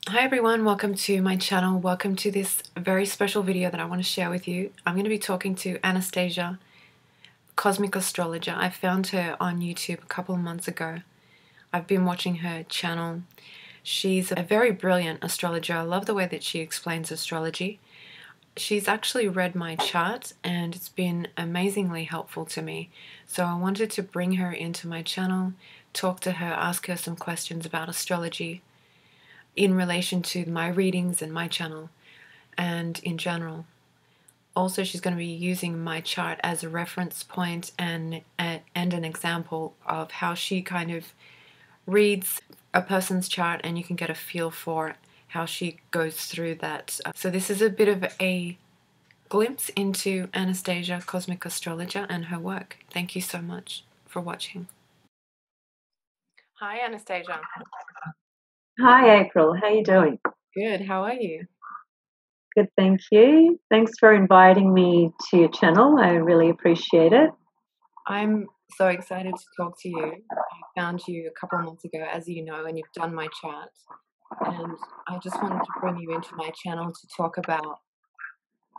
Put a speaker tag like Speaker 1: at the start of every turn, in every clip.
Speaker 1: Hi everyone, welcome to my channel. Welcome to this very special video that I want to share with you. I'm going to be talking to Anastasia, Cosmic Astrologer. I found her on YouTube a couple of months ago. I've been watching her channel. She's a very brilliant astrologer. I love the way that she explains astrology. She's actually read my chart and it's been amazingly helpful to me. So I wanted to bring her into my channel, talk to her, ask her some questions about astrology in relation to my readings and my channel and in general. Also, she's going to be using my chart as a reference point and an example of how she kind of reads a person's chart, and you can get a feel for how she goes through that. So this is a bit of a glimpse into Anastasia, Cosmic Astrologer, and her work. Thank you so much for watching. Hi, Anastasia.
Speaker 2: Hi, April. How are you doing?
Speaker 1: Good. How are you?
Speaker 2: Good, thank you. Thanks for inviting me to your channel. I really appreciate it.
Speaker 1: I'm so excited to talk to you. I found you a couple of months ago, as you know, and you've done my chart. And I just wanted to bring you into my channel to talk about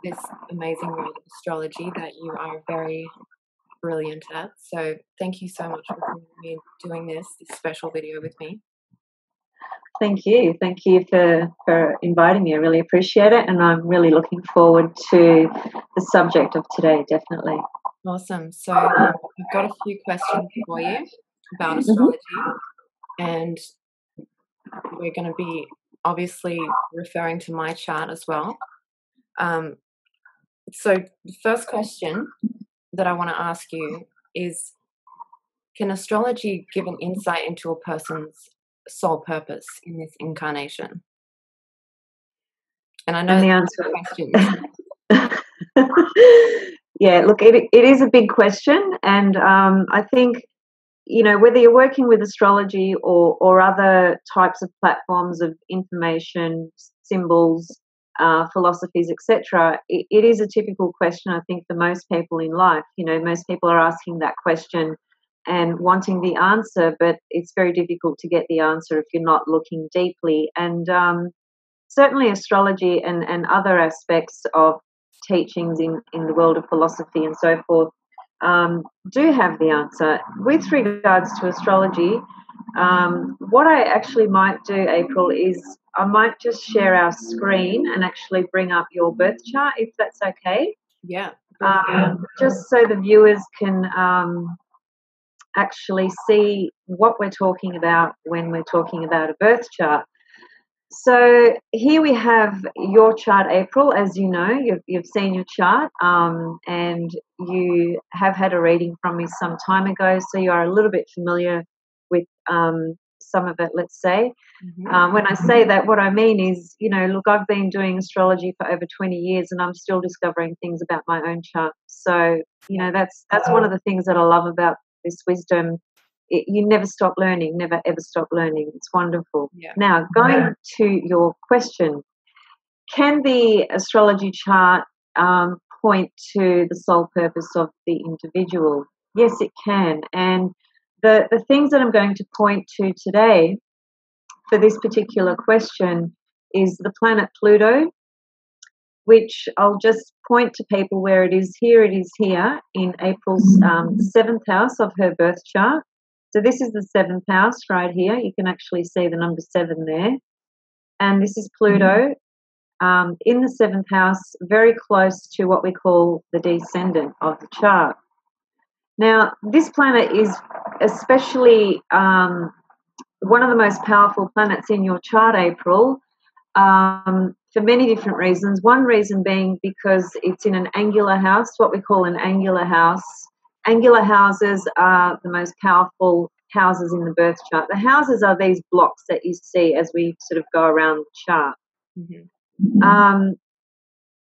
Speaker 1: this amazing world of astrology that you are very brilliant at. So thank you so much for doing this special video with me.
Speaker 2: Thank you. Thank you for inviting me. I really appreciate it. And I'm really looking forward to the subject of today, definitely.
Speaker 1: Awesome. So I've got a few questions for you about astrology. And we're going to be obviously referring to my chart as well. So the first question that I want to ask you is, can astrology give an insight into a person's soul purpose in this incarnation? And I know
Speaker 2: And the answer, yeah, look, it is a big question. And I think, whether you're working with astrology or other types of platforms of information, symbols, philosophies, etc., it is a typical question, I think, for most people in life. Most people are asking that question and wanting the answer, but it's very difficult to get the answer if you're not looking deeply. And certainly astrology and other aspects of teachings in the world of philosophy and so forth do have the answer. With regards to astrology, what I actually might do, April, is I might just share our screen and actually bring up your birth chart, if that's okay.
Speaker 1: Yeah.
Speaker 2: Just so the viewers can actually see what we're talking about when we're talking about a birth chart. So here we have your chart, April. As you know, you've seen your chart, and you have had a reading from me some time ago, so you are a little bit familiar with some of it, let's say. When I say that, what I mean is, look, I've been doing astrology for over 20 years, and I'm still discovering things about my own chart. So, that's one of the things that I love about this wisdom. You never stop learning, never ever stop learning. It's wonderful.
Speaker 1: Yeah.
Speaker 2: Now, going to your question, can the astrology chart point to the soul purpose of the individual? Yes, it can. And the things that I'm going to point to today for this particular question is the planet Pluto, which I'll just point to people where it is here. It is here in April's 7th house of her birth chart. So this is the 7th house right here. You can actually see the number 7 there. And this is Pluto in the 7th house, very close to what we call the descendant of the chart. Now, this planet is especially one of the most powerful planets in your chart, April, for many different reasons. One reason being because it's in an angular house, what we call an angular house. Angular houses are the most powerful houses in the birth chart. The houses are these blocks that you see as we sort of go around the chart.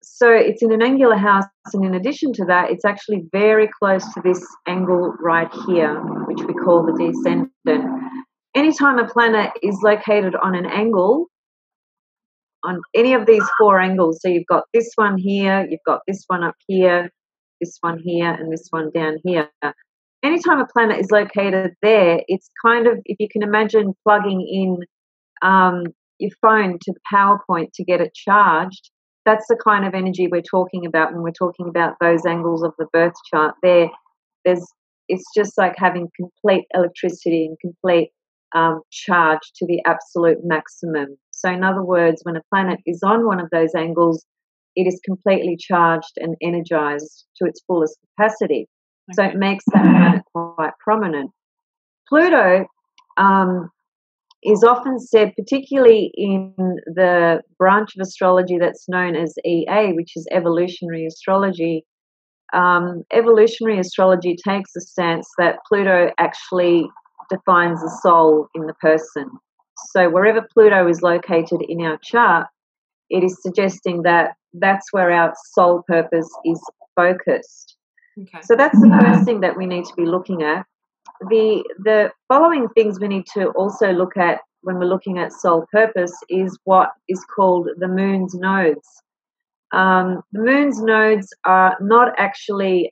Speaker 2: So it's in an angular house, and in addition to that, it's actually very close to this angle right here, which we call the descendant. Anytime a planet is located on an angle, on any of these 4 angles, so you've got this one here, you've got this one up here, this one here, and this one down here. Anytime a planet is located there, it's kind of, if you can imagine plugging in your phone to the power point to get it charged. That's the kind of energy we're talking about when we're talking about those angles of the birth chart. There's it's just like having complete electricity and complete charge to the absolute maximum. So, in other words, when a planet is on one of those angles, it is completely charged and energized to its fullest capacity. So, it makes that planet quite prominent. Pluto is often said, particularly in the branch of astrology that's known as EA, which is evolutionary astrology. Evolutionary astrology takes the stance that Pluto actually defines the soul in the person. So wherever Pluto is located in our chart, it is suggesting that that's where our soul purpose is focused.
Speaker 1: Okay.
Speaker 2: So that's the first thing that we need to be looking at. The following things we need to also look at when we're looking at soul purpose is what is called the moon's nodes. The moon's nodes are not actually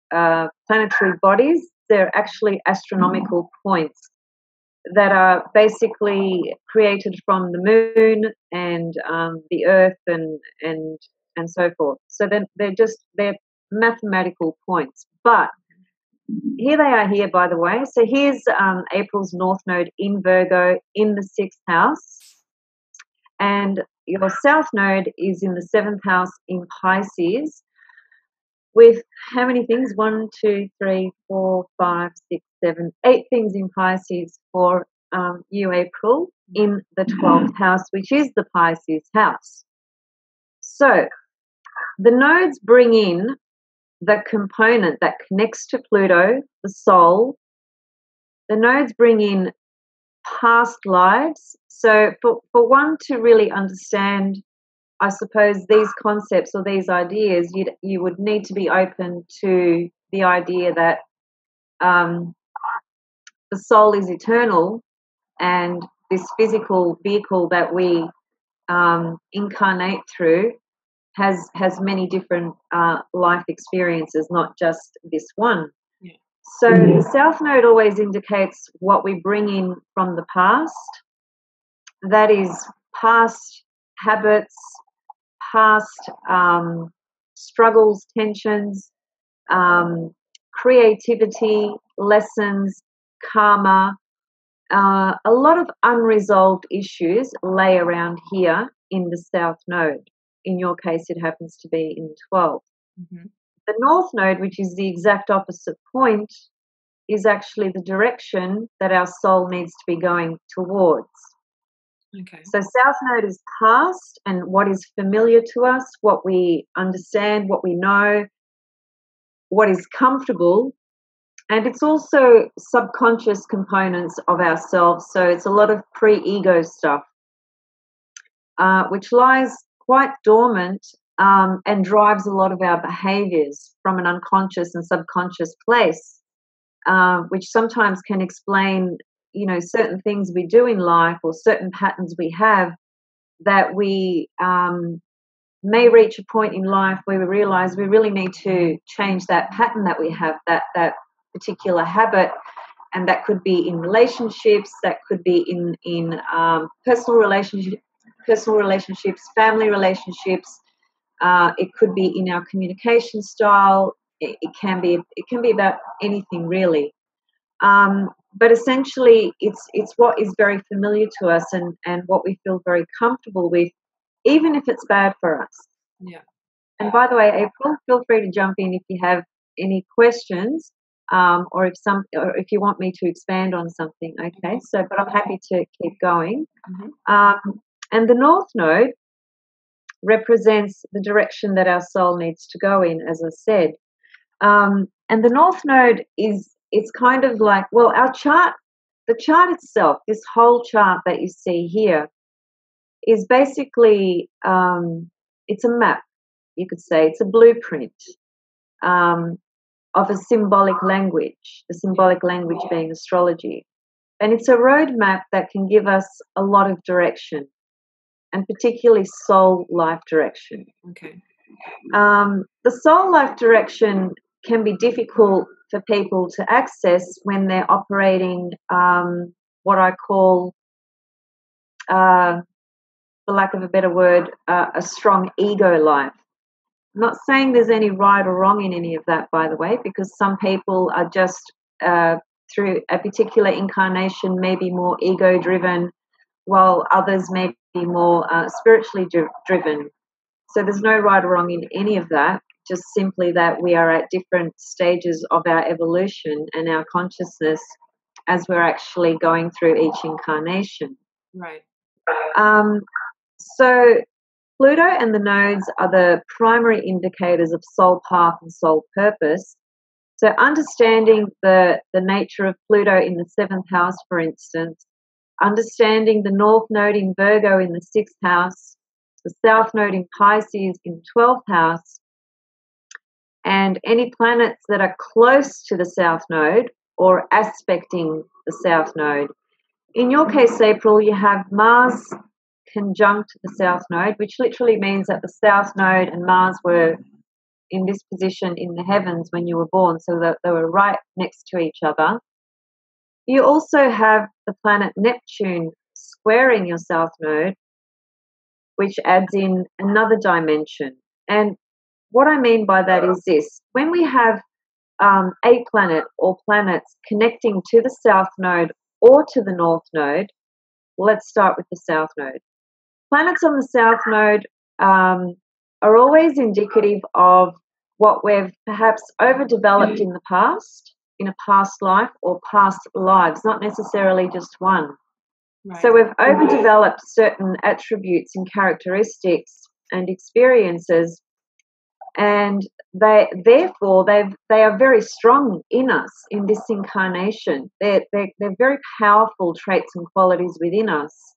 Speaker 2: planetary bodies, they're actually astronomical points that are basically created from the moon and the earth and so forth. So they're mathematical points. But here they are here, by the way. So here's April's North Node in Virgo in the 6th house. And your South Node is in the 7th house in Pisces with how many things? 1, 2, 3, 4, 5, 6, 7, 8 things in Pisces for you, April, in the 12th house, which is the Pisces house. So the nodes bring in the component that connects to Pluto, the soul. The nodes bring in past lives. So for one to really understand, I suppose, these concepts or these ideas, you would need to be open to the idea that the soul is eternal and this physical vehicle that we incarnate through has many different life experiences, not just this one.
Speaker 1: Yeah.
Speaker 2: So the South Node always indicates what we bring in from the past. That is past habits, past struggles, tensions, creativity, lessons, karma. A lot of unresolved issues lay around here in the South Node. In your case, it happens to be in 12.
Speaker 1: Mm-hmm.
Speaker 2: The North Node, which is the exact opposite point, is actually the direction that our soul needs to be going towards.
Speaker 1: Okay.
Speaker 2: So South Node is past and what is familiar to us, what we understand, what we know, what is comfortable. And it's also subconscious components of ourselves. So it's a lot of pre-ego stuff, which lies quite dormant and drives a lot of our behaviors from an unconscious and subconscious place, which sometimes can explain, certain things we do in life or certain patterns we have that we may reach a point in life where we realize we really need to change that pattern that we have, that particular habit. And that could be in relationships, that could be in personal relationships, family relationships. It could be in our communication style. It can be about anything really. But essentially, it's what is very familiar to us and what we feel very comfortable with, even if it's bad for us.
Speaker 1: Yeah.
Speaker 2: And by the way, April, feel free to jump in if you have any questions, or if you want me to expand on something. Okay, but I'm happy to keep going.
Speaker 1: Mm-hmm.
Speaker 2: And the North Node represents the direction that our soul needs to go in, as I said. And the North Node it's kind of like, well, our chart, the chart itself, this whole chart that you see here, is basically it's a map. You could say it's a blueprint of a symbolic language. The symbolic language being astrology, and it's a roadmap that can give us a lot of direction, and particularly soul life direction.
Speaker 1: Okay.
Speaker 2: The soul life direction can be difficult for people to access when they're operating what I call for lack of a better word, a strong ego life. I'm not saying there's any right or wrong in any of that, by the way, because some people are just through a particular incarnation maybe more ego driven, while others may be more spiritually driven. So there's no right or wrong in any of that, just simply that we are at different stages of our evolution and our consciousness as we're actually going through each incarnation.
Speaker 1: Right.
Speaker 2: So Pluto and the nodes are the primary indicators of soul path and soul purpose. So understanding the nature of Pluto in the 7th house, for instance, understanding the North Node in Virgo in the 6th house, the South Node in Pisces in 12th house, and any planets that are close to the South Node or aspecting the South Node. In your case, April, you have Mars conjunct the South Node, which literally means that the South Node and Mars were in this position in the heavens when you were born, so that they were right next to each other. You also have the planet Neptune squaring your South Node, which adds in another dimension. And what I mean by that is this: when we have a planet or planets connecting to the South Node or to the North Node, let's start with the South Node. Planets on the South Node are always indicative of what we've perhaps overdeveloped in the past, in a past life or past lives, not necessarily just one.
Speaker 1: Right.
Speaker 2: So we've overdeveloped certain attributes and characteristics and experiences, and they are very strong in us in this incarnation. They're very powerful traits and qualities within us.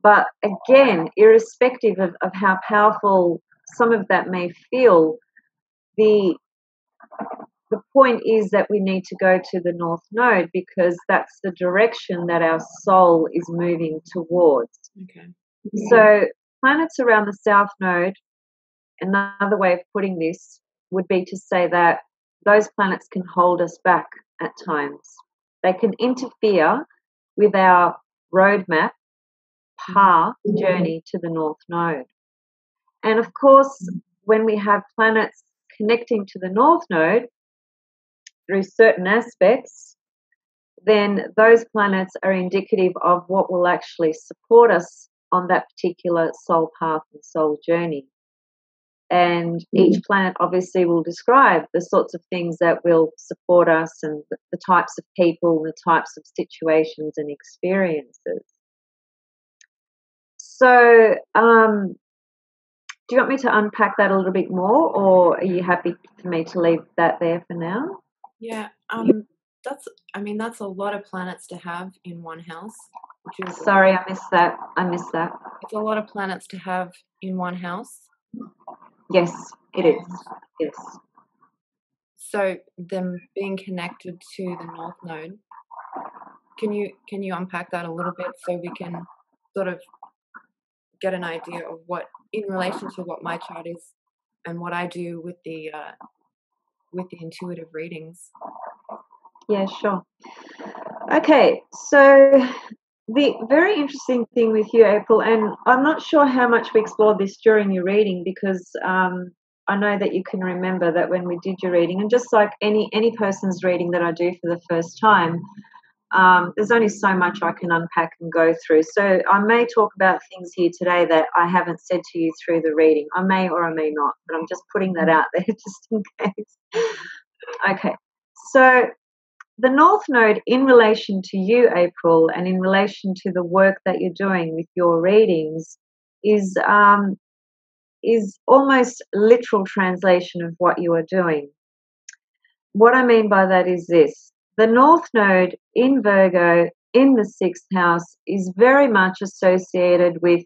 Speaker 2: But again, irrespective of how powerful some of that may feel, the point is that we need to go to the North Node, because that's the direction that our soul is moving towards.
Speaker 1: Okay.
Speaker 2: So planets around the South Node, another way of putting this would be to say that those planets can hold us back at times. They can interfere with our roadmap, path, journey to the North Node. And of course, when we have planets connecting to the North Node through certain aspects, then those planets are indicative of what will actually support us on that particular soul path and soul journey. And each planet obviously will describe the sorts of things that will support us, and the types of people, the types of situations and experiences. So, do you want me to unpack that a little bit more, or are you happy for me to leave that there for now?
Speaker 1: Yeah. That's a lot of planets to have in one house.
Speaker 2: Sorry, I missed that.
Speaker 1: It's a lot of planets to have in one house.
Speaker 2: Yes, it is. Yes.
Speaker 1: So them being connected to the North Node, can you unpack that a little bit so we can sort of get an idea of what, in relation to what my chart is and what I do with the intuitive readings?
Speaker 2: Yeah, sure. Okay, so the very interesting thing with you, April, and I'm not sure how much we explored this during your reading, because I know that you can remember that when we did your reading, and just like any person's reading that I do for the first time, there's only so much I can unpack and go through. So I may talk about things here today that I haven't said to you through the reading. I may or I may not, but I'm just putting that out there just in case. Okay, so the North Node, in relation to you, April, and in relation to the work that you're doing with your readings, is almost literal translation of what you are doing. What I mean by that is this: the North Node in Virgo in the 6th house is very much associated with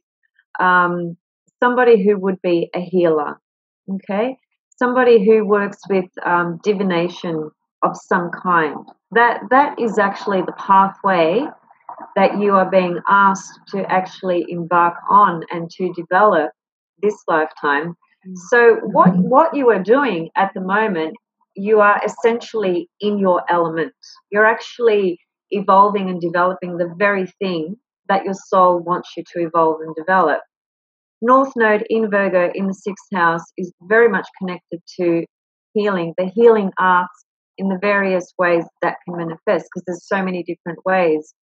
Speaker 2: somebody who would be a healer, okay? Somebody who works with divination of some kind. That is actually the pathway that you are being asked to actually embark on and to develop this lifetime. So what you are doing at the moment, you are essentially in your element. You're actually evolving and developing the very thing that your soul wants you to evolve and develop. North Node in Virgo in the 6th house is very much connected to healing, the healing arts in the various ways that can manifest, because there's so many different ways.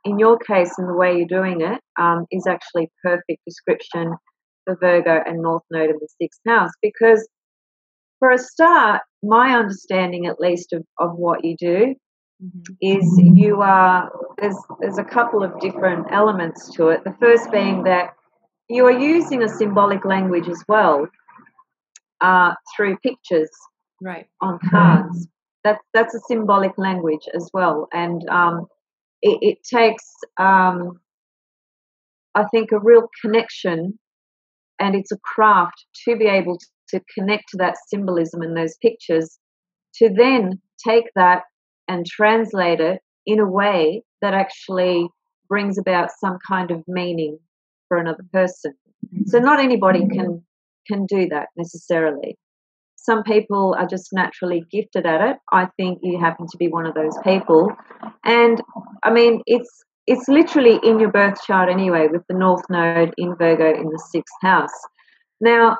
Speaker 2: In your case, and the way you're doing it is actually perfect description for Virgo and North Node in the 6th house, because for a start, my understanding at least of what you do is you are, there's a couple of different elements to it. The first being that you are using a symbolic language as well through pictures on cards. That's a symbolic language as well, and it takes, I think, a real connection, and it's a craft to be able to connect to that symbolism in those pictures, to then take that and translate it in a way that actually brings about some kind of meaning for another person. So not anybody can do that necessarily. Some people are just naturally gifted at it. I think you happen to be one of those people. And I mean, it's literally in your birth chart anyway, with the North Node in Virgo in the 6th house. Now,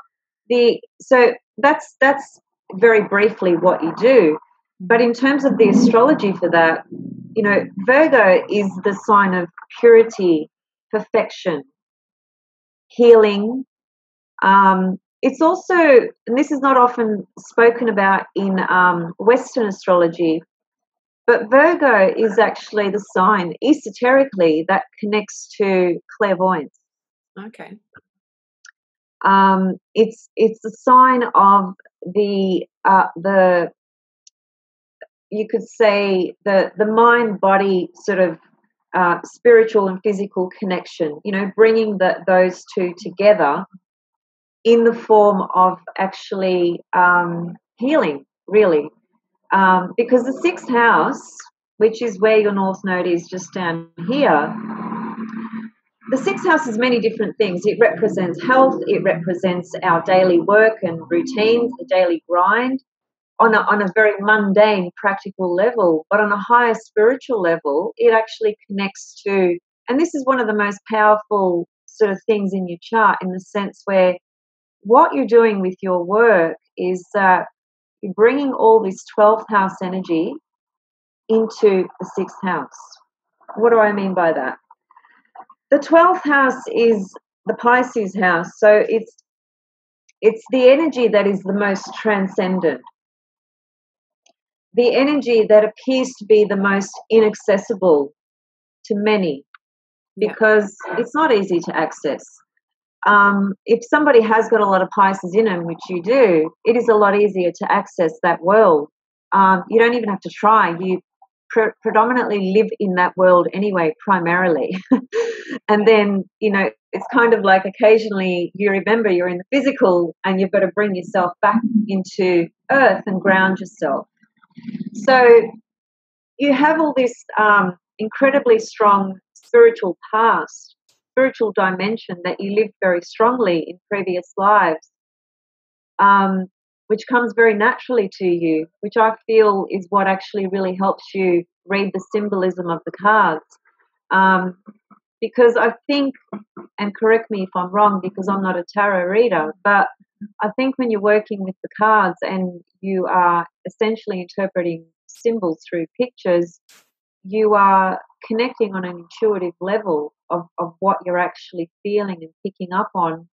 Speaker 2: so that's very briefly what you do. But in terms of the astrology for that, you know, Virgo is the sign of purity, perfection, healing. It's also, and this is not often spoken about in Western astrology, but Virgo is actually the sign, esoterically, that connects to clairvoyance.
Speaker 1: Okay.
Speaker 2: It's the sign of the you could say the mind body sort of spiritual and physical connection. You know, bringing those two together in the form of actually healing, really, because the 6th house, which is where your North Node is, just down here. The 6th house is many different things. It represents health. It represents our daily work and routines, the daily grind, on a very mundane, practical level. But on a higher spiritual level, it actually connects to, and this is one of the most powerful sort of things in your chart, in the sense where what you're doing with your work is that you're bringing all this 12th house energy into the 6th house. What do I mean by that? The 12th house is the Pisces house, so it's the energy that is the most transcendent, the energy that appears to be the most inaccessible to many, because it's not easy to access. If somebody has got a lot of Pisces in them, which you do, it is a lot easier to access that world. You don't even have to try. You predominantly live in that world anyway, primarily. And then, you know, it's kind of like occasionally you remember you're in the physical and you've got to bring yourself back into earth and ground yourself. So you have all this incredibly strong spiritual past, spiritual dimension that you lived very strongly in previous lives, which comes very naturally to you, which I feel is what actually really helps you read the symbolism of the cards. Because I think, and correct me if I'm wrong because I'm not a tarot reader, but I think when you're working with the cards and you are essentially interpreting symbols through pictures, you are connecting on an intuitive level of what you're actually feeling and picking up on,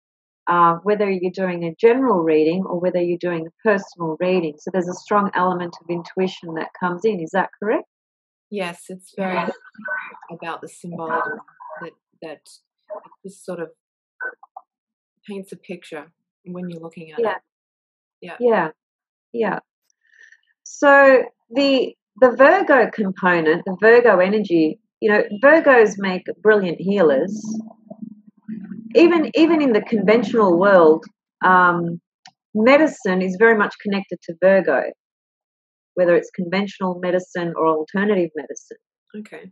Speaker 2: whether you're doing a general reading or whether you're doing a personal reading. So there's a strong element of intuition that comes in. Is that correct?
Speaker 1: Yes, it's very about the symbolism that just sort of paints a picture when you're looking at it.
Speaker 2: Yeah. So the Virgo component, the Virgo energy, you know, Virgos make brilliant healers. Even in the conventional world, medicine is very much connected to Virgo, whether it's conventional medicine or alternative medicine.
Speaker 1: Okay.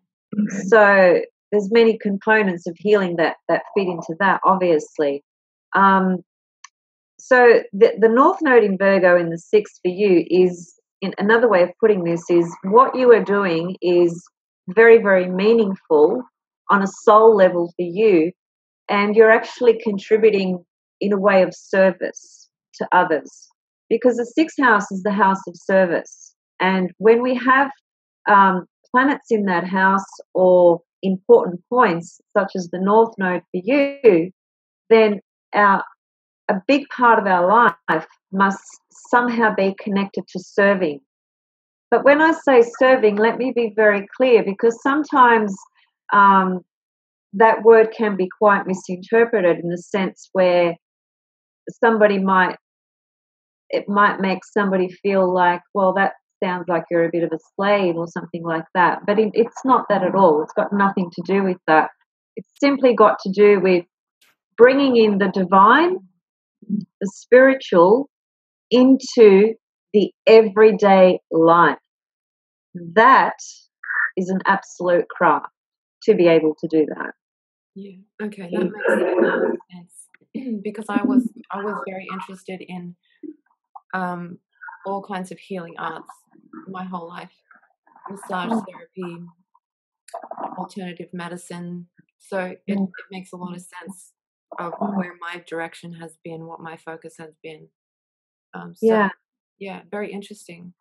Speaker 2: So there's many components of healing that fit into that, obviously. So the North Node in Virgo in the 6th for you is, in another way of putting this, is what you are doing is very, very meaningful on a soul level for you, and you're actually contributing in a way of service to others, because the sixth house is the house of service. And when we have planets in that house or important points, such as the North Node for you, then a big part of our life must somehow be connected to serving. But when I say serving, let me be very clear, because sometimes that word can be quite misinterpreted, in the sense where it might make somebody feel like, well, that sounds like you're a bit of a slave or something like that. But it's not that at all. It's got nothing to do with that. It's simply got to do with bringing in the divine, the spiritual, into the everyday life. That is an absolute craft, to be able to do that.
Speaker 1: Yeah. Okay, that makes sense. Because I was very interested in all kinds of healing arts my whole life. Massage therapy, alternative medicine. So it makes a lot of sense of where my direction has been, what my focus has been. So
Speaker 2: Yeah.
Speaker 1: yeah, very interesting.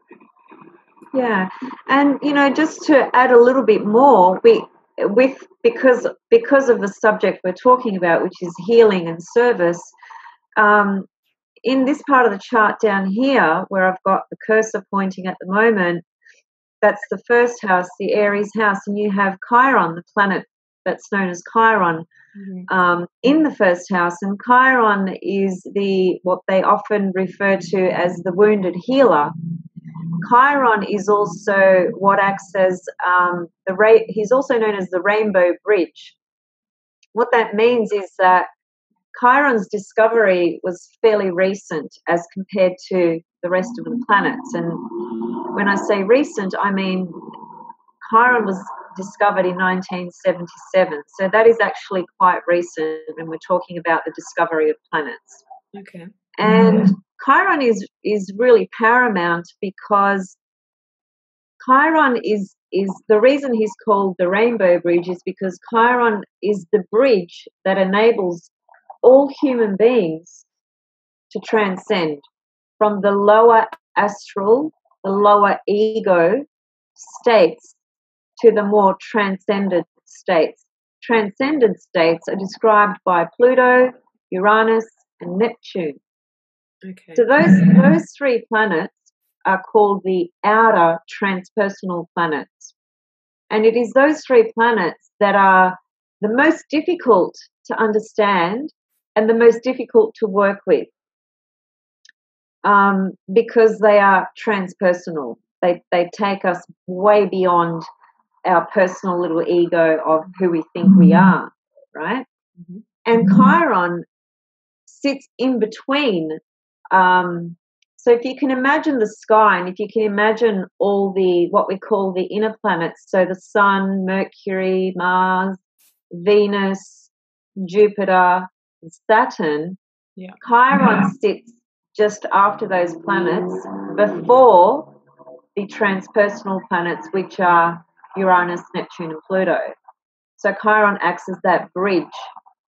Speaker 2: Yeah, and just to add a little bit more, because of the subject we're talking about, which is healing and service. Um, in this part of the chart down here, where I've got the cursor pointing at the moment, that's the first house, the Aries house, and you have Chiron, the planet that's known as Chiron, in the first house. And Chiron is what they often refer to as the wounded healer. Chiron is also what acts as he's also known as the rainbow bridge. What that means is that Chiron's discovery was fairly recent as compared to the rest of the planets. And when I say recent, I mean Chiron was discovered in 1977. So that is actually quite recent when we're talking about the discovery of planets.
Speaker 1: Okay.
Speaker 2: And Chiron is really paramount, because Chiron is the reason he's called the Rainbow Bridge is because Chiron is the bridge that enables all human beings to transcend from the lower astral, the lower ego states, to the more transcendent states. Transcendent states are described by Pluto, Uranus, and Neptune.
Speaker 1: Okay.
Speaker 2: So those three planets are called the outer transpersonal planets. And it is those three planets that are the most difficult to understand and the most difficult to work with, because they are transpersonal. They take us way beyond our personal little ego of who we think we are, right?
Speaker 1: Mm-hmm.
Speaker 2: And Chiron sits in between. So if you can imagine the sky, and if you can imagine all what we call the inner planets, so the Sun, Mercury, Mars, Venus, Jupiter, and Saturn, Chiron sits just after those planets, before the transpersonal planets, which are Uranus, Neptune, and Pluto. So Chiron acts as that bridge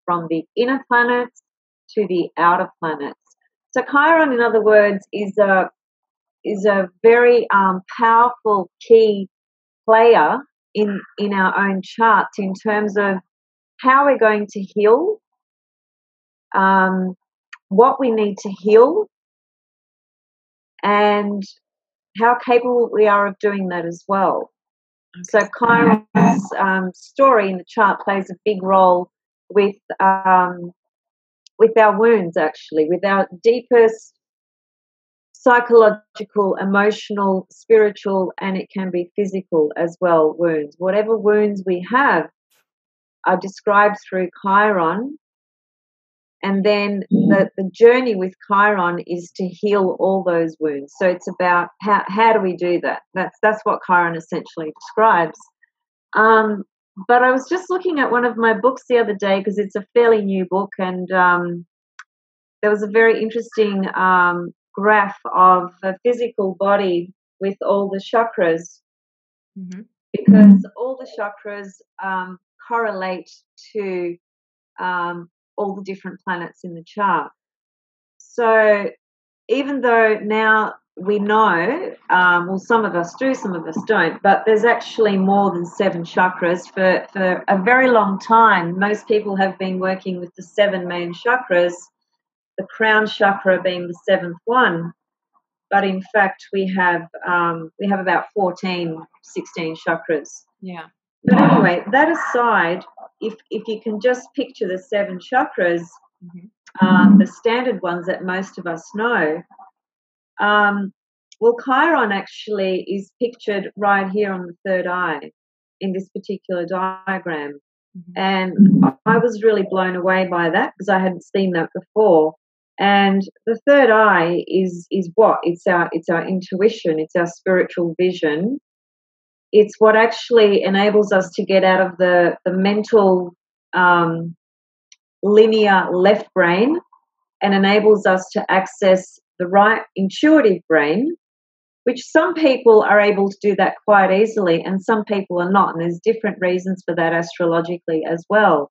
Speaker 2: from the inner planets to the outer planets. So Chiron, in other words, is a very powerful key player in our own charts, in terms of how we're going to heal, what we need to heal, and how capable we are of doing that as well. So Chiron's story in the chart plays a big role with our wounds, actually, with our deepest psychological, emotional, spiritual, and it can be physical as well, wounds. Whatever wounds we have are described through Chiron, and then the journey with Chiron is to heal all those wounds. So it's about how do we do that? That's what Chiron essentially describes. But I was just looking at one of my books the other day, because it's a fairly new book, and there was a very interesting graph of a physical body with all the chakras, because all the chakras correlate to all the different planets in the chart. So even though now we know, well, some of us do, some of us don't, but there's actually more than 7 chakras. For a very long time, most people have been working with the 7 main chakras, the crown chakra being the 7th one. But in fact, we have about 14, 16 chakras.
Speaker 1: Yeah.
Speaker 2: But anyway, that aside, if you can just picture the 7 chakras, the standard ones that most of us know, well, Chiron actually is pictured right here on the third eye in this particular diagram. And I was really blown away by that because I hadn't seen that before. And the third eye is what? It's our intuition, it's our spiritual vision. It's what actually enables us to get out of the mental linear left brain and enables us to access the right intuitive brain, which some people are able to do that quite easily and some people are not. And there's different reasons for that astrologically as well.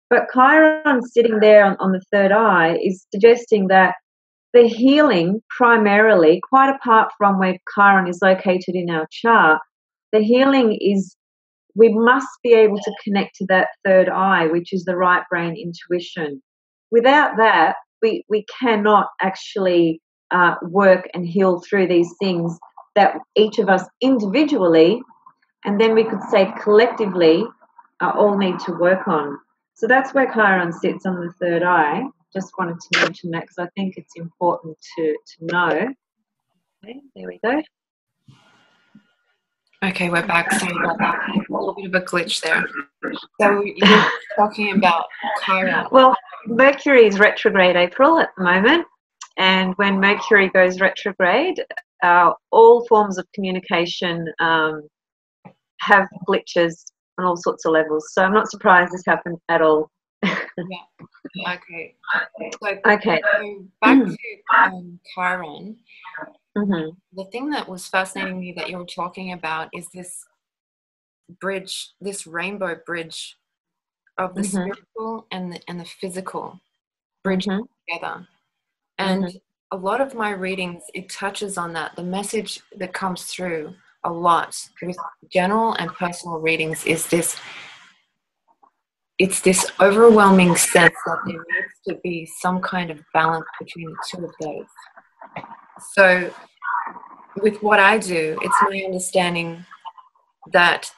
Speaker 2: But Chiron sitting there on the third eye is suggesting that the healing primarily, quite apart from where Chiron is located in our chart, the healing is we must be able to connect to that third eye, which is the right brain intuition. Without that, we cannot actually work and heal through these things that each of us individually, and then we could say collectively, all need to work on. So that's where Chiron sits on the third eye. Just wanted to mention that because I think it's important to know. Okay, there we go.
Speaker 1: Okay, we're back. Sorry about that. A little bit of a glitch there. So you're talking about Chiron.
Speaker 2: Well, Mercury is retrograde, April, at the moment. And when Mercury goes retrograde, all forms of communication have glitches on all sorts of levels. So I'm not surprised this happened at all.
Speaker 1: Yeah. Okay. So,
Speaker 2: Okay.
Speaker 1: So back to Chiron.
Speaker 2: Mm-hmm.
Speaker 1: The thing that was fascinating me that you were talking about is this bridge, this rainbow bridge of the spiritual and the physical bridging together. And a lot of my readings, it touches on that. The message that comes through a lot with general and personal readings is this. It's this overwhelming sense that there needs to be some kind of balance between the two of those. So with what I do, it's my understanding that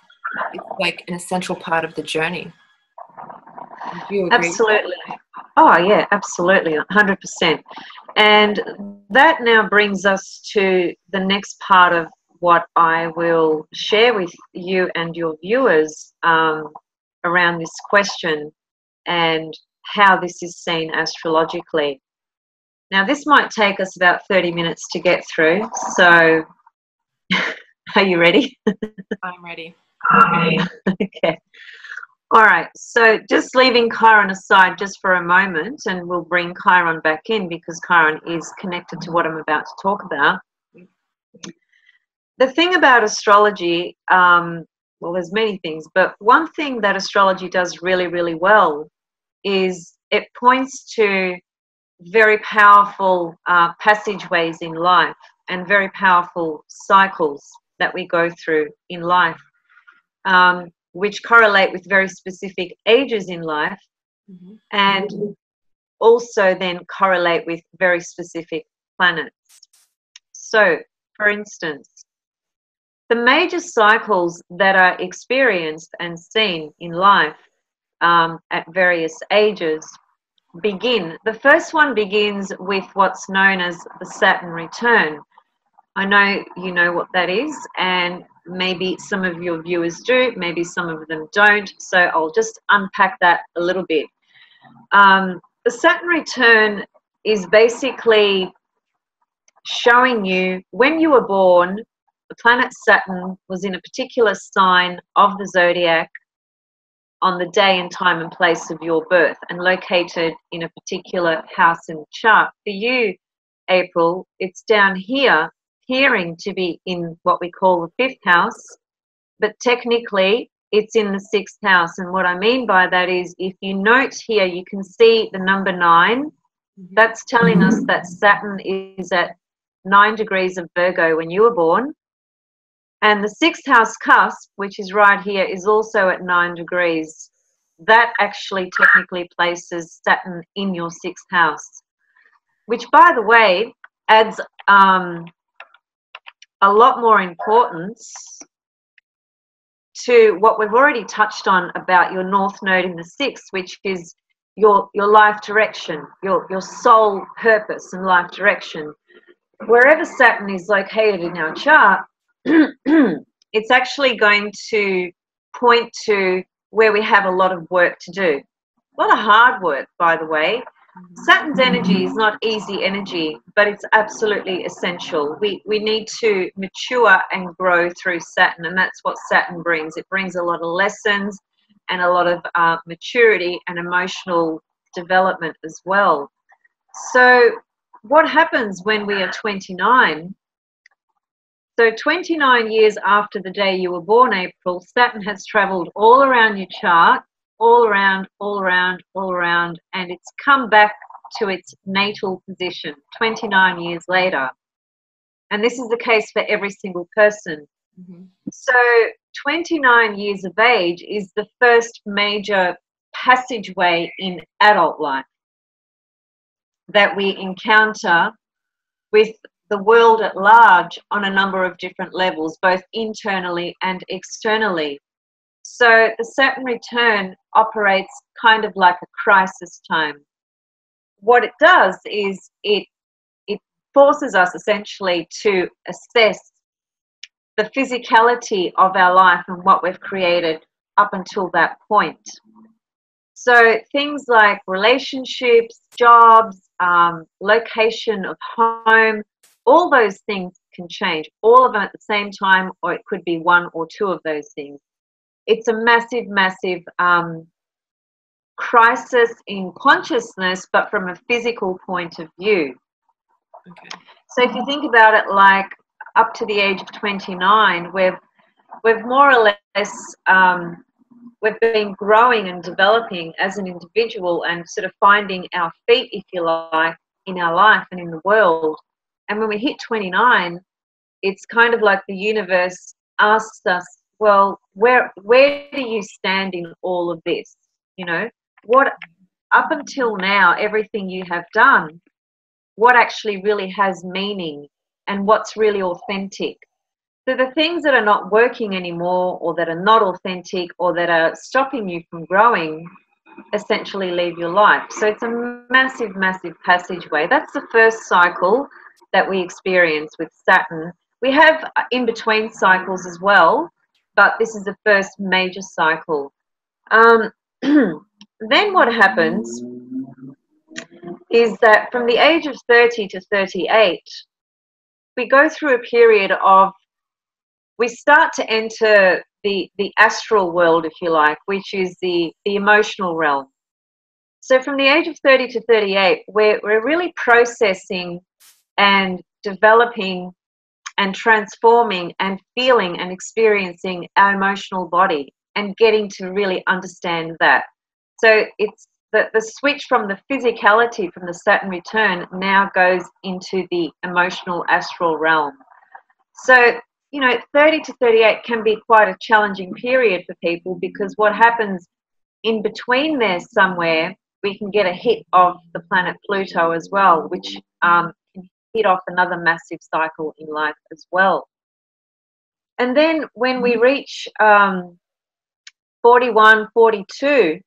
Speaker 1: it's like an essential part of the journey. Do you agree?
Speaker 2: Absolutely. Oh, yeah, absolutely, 100%. And that now brings us to the next part of what I will share with you and your viewers around this question and how this is seen astrologically. Now, this might take us about 30 minutes to get through, so are you ready?
Speaker 1: I'm ready.
Speaker 2: Okay. All right, so just leaving Chiron aside just for a moment, and we'll bring Chiron back in because Chiron is connected to what I'm about to talk about. The thing about astrology, well, there's many things, but one thing that astrology does really, really well is it points to very powerful passageways in life and very powerful cycles that we go through in life, which correlate with very specific ages in life and also then correlate with very specific planets. So, for instance, the major cycles that are experienced and seen in life at various ages begin. The first one begins with what's known as the Saturn return. I know you know what that is, and maybe some of your viewers do, maybe some of them don't, so I'll just unpack that a little bit. The Saturn return is basically showing you when you were born, the planet Saturn was in a particular sign of the zodiac on the day and time and place of your birth and located in a particular house in the chart. For you, April, it's down here, appearing to be in what we call the 5th house, but technically it's in the 6th house. And what I mean by that is, if you note here, you can see the number 9. That's telling us that Saturn is at 9 degrees of Virgo when you were born. And the 6th house cusp, which is right here, is also at 9 degrees. That actually technically places Saturn in your 6th house, which, by the way, adds a lot more importance to what we've already touched on about your North Node in the 6th, which is your life direction, your soul purpose and life direction. Wherever Saturn is located in our chart, it's actually going to point to where we have a lot of work to do. A lot of hard work, by the way. Saturn's energy is not easy energy, but it's absolutely essential. We need to mature and grow through Saturn, and that's what Saturn brings. It brings a lot of lessons and a lot of maturity and emotional development as well. So what happens when we are 29? So 29 years after the day you were born, April, Saturn has traveled all around your chart, all around, and it's come back to its natal position 29 years later. And this is the case for every single person. So 29 years of age is the first major passageway in adult life that we encounter with the world at large on a number of different levels, both internally and externally. So the Saturn return operates kind of like a crisis time. What it does is it forces us essentially to assess the physicality of our life and what we've created up until that point. So things like relationships, jobs, location of home, all those things can change, all of them at the same time, or it could be one or two of those things. It's a massive, massive crisis in consciousness, but from a physical point of view.
Speaker 1: Okay.
Speaker 2: So if you think about it, like up to the age of 29, we've more or less we've been growing and developing as an individual and sort of finding our feet, if you like, in our life and in the world. And when we hit 29, it's kind of like the universe asks us, well, where do you stand in all of this? You know, what up until now, everything you have done, what actually really has meaning and what's really authentic? So the things that are not working anymore, or that are not authentic, or that are stopping you from growing, essentially leave your life. So it's a massive, massive passageway. That's the first cycle that we experience with Saturn. We have in-between cycles as well, but this is the first major cycle. Then what happens is that from the age of 30 to 38, we go through a period of, we start to enter the astral world, if you like, which is the emotional realm. So from the age of 30 to 38, we're really processing and developing and transforming and feeling and experiencing our emotional body and getting to really understand that. So it's the switch from the physicality, from the Saturn return, now goes into the emotional astral realm. So, you know, 30 to 38 can be quite a challenging period for people, because what happens in between there somewhere, we can get a hit of the planet Pluto as well, which can hit off another massive cycle in life as well. And then when we reach 41, 42,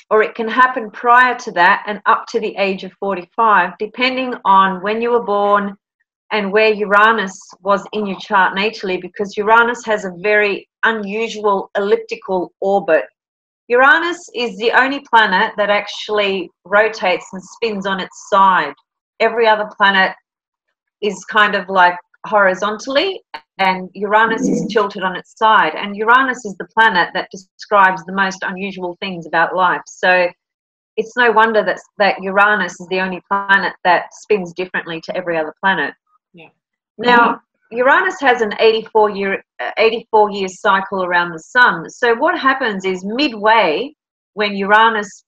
Speaker 2: or it can happen prior to that and up to the age of 45, depending on when you were born and where Uranus was in your chart natally, because Uranus has a very unusual elliptical orbit. Uranus is the only planet that actually rotates and spins on its side. Every other planet is kind of like horizontally, and Uranus is tilted on its side. And Uranus is the planet that describes the most unusual things about life. So it's no wonder that Uranus is the only planet that spins differently to every other planet.
Speaker 1: Yeah.
Speaker 2: Now, Uranus has an 84 year cycle around the sun. So what happens is midway, when Uranus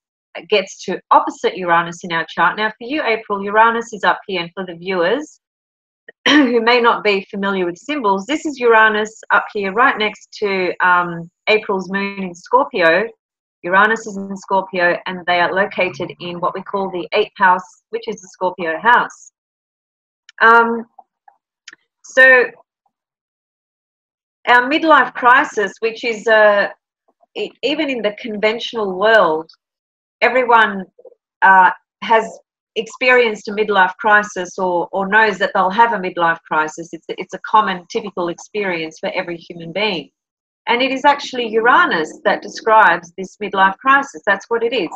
Speaker 2: gets to opposite Uranus in our chart. Now, for you, April, Uranus is up here, and for the viewers who may not be familiar with symbols, this is Uranus up here right next to April's moon in Scorpio. Uranus is in Scorpio, and they are located in what we call the 8th house, which is the Scorpio house. So our midlife crisis, which is even in the conventional world, everyone has experienced a midlife crisis or knows that they'll have a midlife crisis. It's a common, typical experience for every human being. And it is actually Uranus that describes this midlife crisis. That's what it is.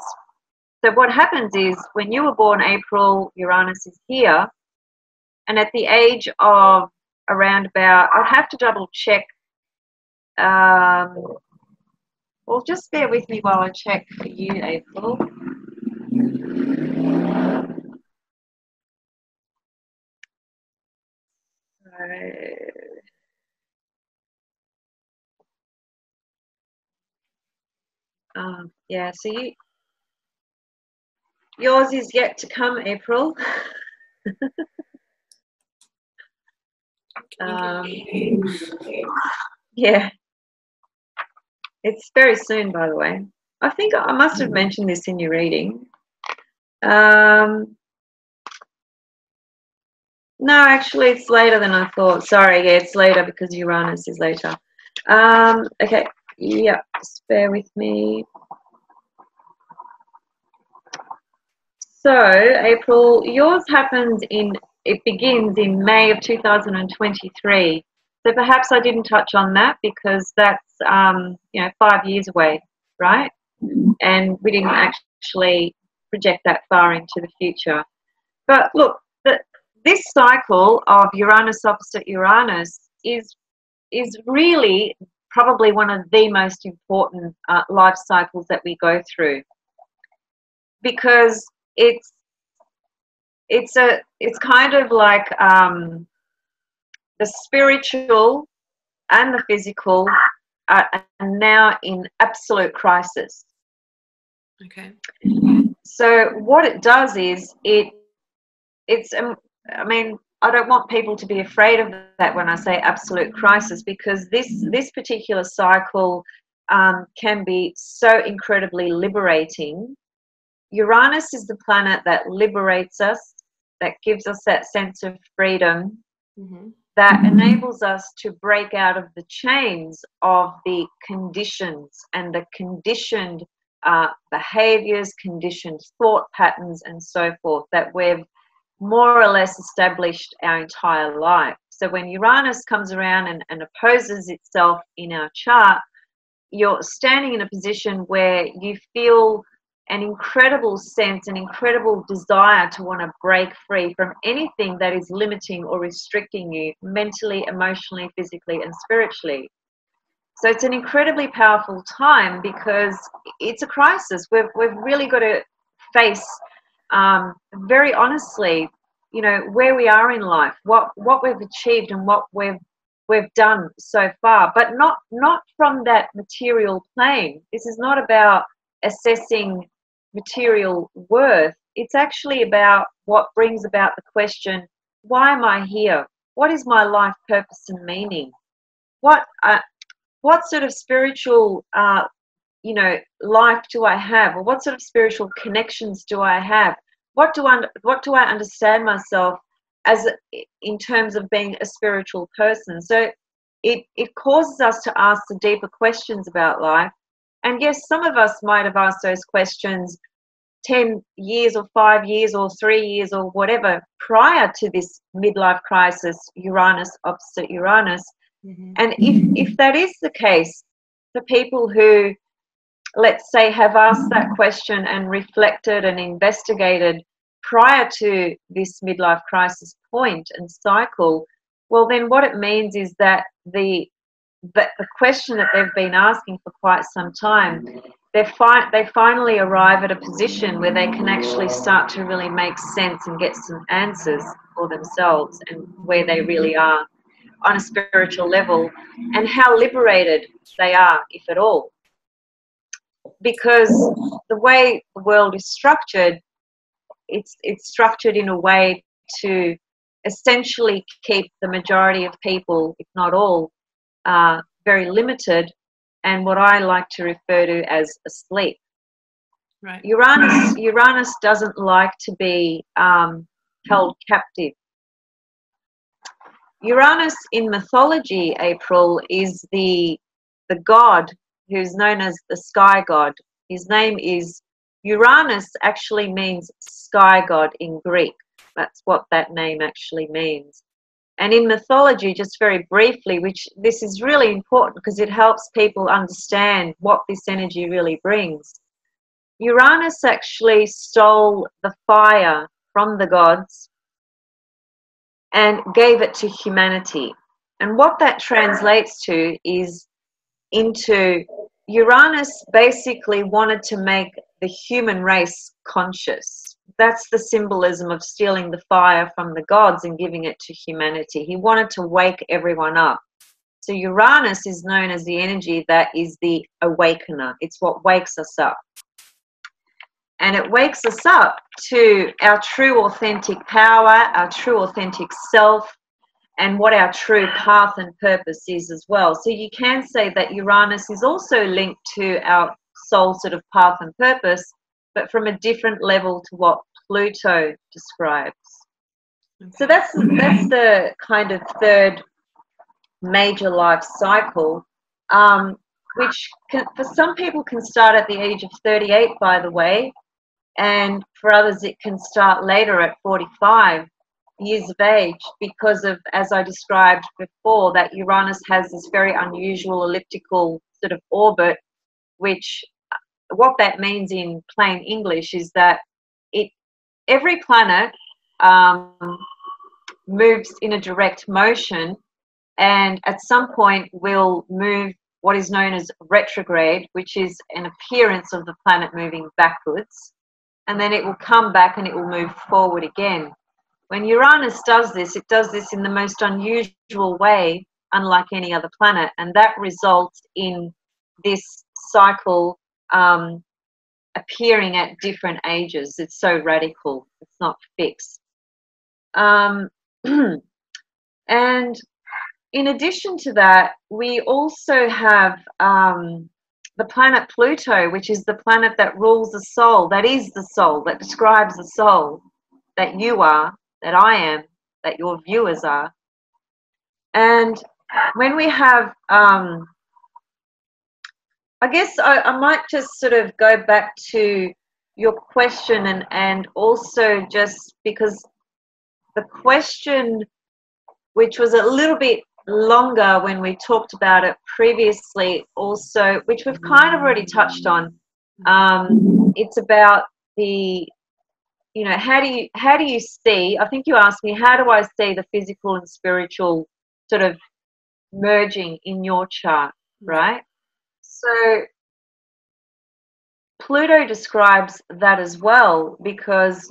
Speaker 2: So what happens is, when you were born, April, Uranus is here. And at the age of around about, I'd have to double check. Well, just bear with me while I check for you, April. Yeah, so yours is yet to come, April. Yeah, it's very soon, by the way. I think I must have mentioned this in your reading. No, actually, it's later than I thought. Sorry, yeah, it's later because Uranus is later. Okay, yeah, just bear with me. So, April, yours begins in May of 2023. So perhaps I didn't touch on that because that's, 5 years away, right? And we didn't actually project that far into the future. But look, this cycle of Uranus opposite Uranus is really probably one of the most important life cycles that we go through, because it's kind of like the spiritual and the physical are now in absolute crisis.
Speaker 1: Okay.
Speaker 2: So what it does is I mean, I don't want people to be afraid of that when I say absolute crisis, because this particular cycle can be so incredibly liberating. Uranus is the planet that liberates us, that gives us that sense of freedom, that enables us to break out of the chains of the conditions and the conditioned behaviors, conditioned thought patterns, and so forth that we've more or less established our entire life. So when Uranus comes around and opposes itself in our chart, you're standing in a position where you feel an incredible sense, an incredible desire to want to break free from anything that is limiting or restricting you mentally, emotionally, physically, and spiritually. So it's an incredibly powerful time because it's a crisis. We've really got to face very honestly, where we are in life, what we've achieved and what we've done so far, but not from that material plane. This is not about assessing material worth. It's actually about what brings about the question, why am I here? What is my life purpose and meaning? What sort of spiritual life do I have, or what sort of spiritual connections do I have? What do I understand myself as in terms of being a spiritual person? So it causes us to ask the deeper questions about life. And yes, some of us might have asked those questions 10 years or 5 years or 3 years or whatever prior to this midlife crisis, Uranus opposite Uranus. And if that is the case, the people who, let's say, have asked that question and reflected and investigated prior to this midlife crisis point and cycle, well, then what it means is that the question that they've been asking for quite some time, they finally arrive at a position where they can actually start to really make sense and get some answers for themselves and where they really are on a spiritual level, and how liberated they are, if at all. Because the way the world is structured, it's structured in a way to essentially keep the majority of people, if not all, very limited, and what I like to refer to as asleep.
Speaker 1: Right.
Speaker 2: Uranus doesn't like to be held captive. Uranus in mythology, April, is the god who's known as the sky god. His name is Uranus. Actually means sky god in Greek. That's what that name actually means. And in mythology, just very briefly, which this is really important because it helps people understand what this energy really brings. Uranus actually stole the fire from the gods and gave it to humanity. And what that translates to is into Uranus basically wanted to make the human race conscious. That's the symbolism of stealing the fire from the gods and giving it to humanity. He wanted to wake everyone up. So Uranus is known as the energy that is the awakener. It's what wakes us up. And it wakes us up to our true authentic power, our true authentic self, and what our true path and purpose is as well. So you can say that Uranus is also linked to our soul sort of path and purpose, but from a different level to what Pluto describes.
Speaker 1: Okay.
Speaker 2: So that's the kind of third major life cycle, which for some people can start at the age of 38, by the way, and for others it can start later at 45 years of age, because of, as I described before, that Uranus has this very unusual elliptical sort of orbit, which what that means in plain English is that every planet moves in a direct motion, and at some point will move what is known as retrograde, which is an appearance of the planet moving backwards, and then it will come back and it will move forward again. When Uranus does this, it does this in the most unusual way, unlike any other planet, and that results in this cycle appearing at different ages. It's so radical. It's not fixed. And in addition to that, we also have the planet Pluto, which is the planet that rules the soul, that is the soul, that describes the soul, that you are, that I am, that your viewers are. And when we have, I guess I might just sort of go back to your question, and also just because the question, which was a little bit longer when we talked about it previously also, which we've kind of already touched on, it's about the, you know, how do you see, I think you asked me, how do I see the physical and spiritual sort of merging in your chart, right? So Pluto describes that as well, because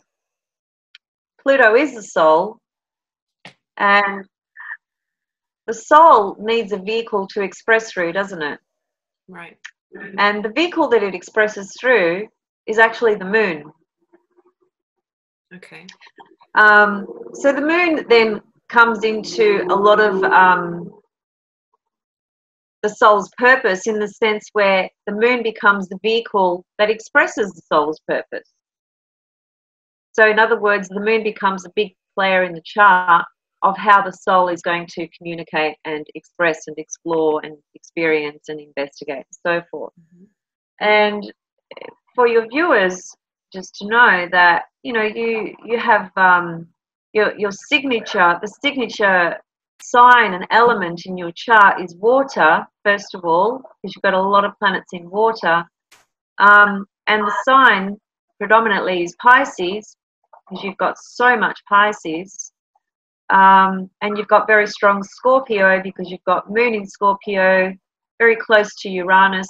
Speaker 2: Pluto is the soul, and the soul needs a vehicle to express through, doesn't it?
Speaker 1: Right.
Speaker 2: And the vehicle that it expresses through is actually the moon.
Speaker 1: Okay.
Speaker 2: So the moon then comes into a lot of the soul's purpose, in the sense where the moon becomes the vehicle that expresses the soul's purpose. So in other words, the moon becomes a big player in the chart of how the soul is going to communicate and express and explore and experience and investigate and so forth.
Speaker 1: Mm-hmm.
Speaker 2: And for your viewers, just to know that, you know, you have your signature, the signature sign and element in your chart is water, first of all, because you've got a lot of planets in water, and the sign predominantly is Pisces, because you've got so much Pisces, and you've got very strong Scorpio, because you've got moon in Scorpio, very close to Uranus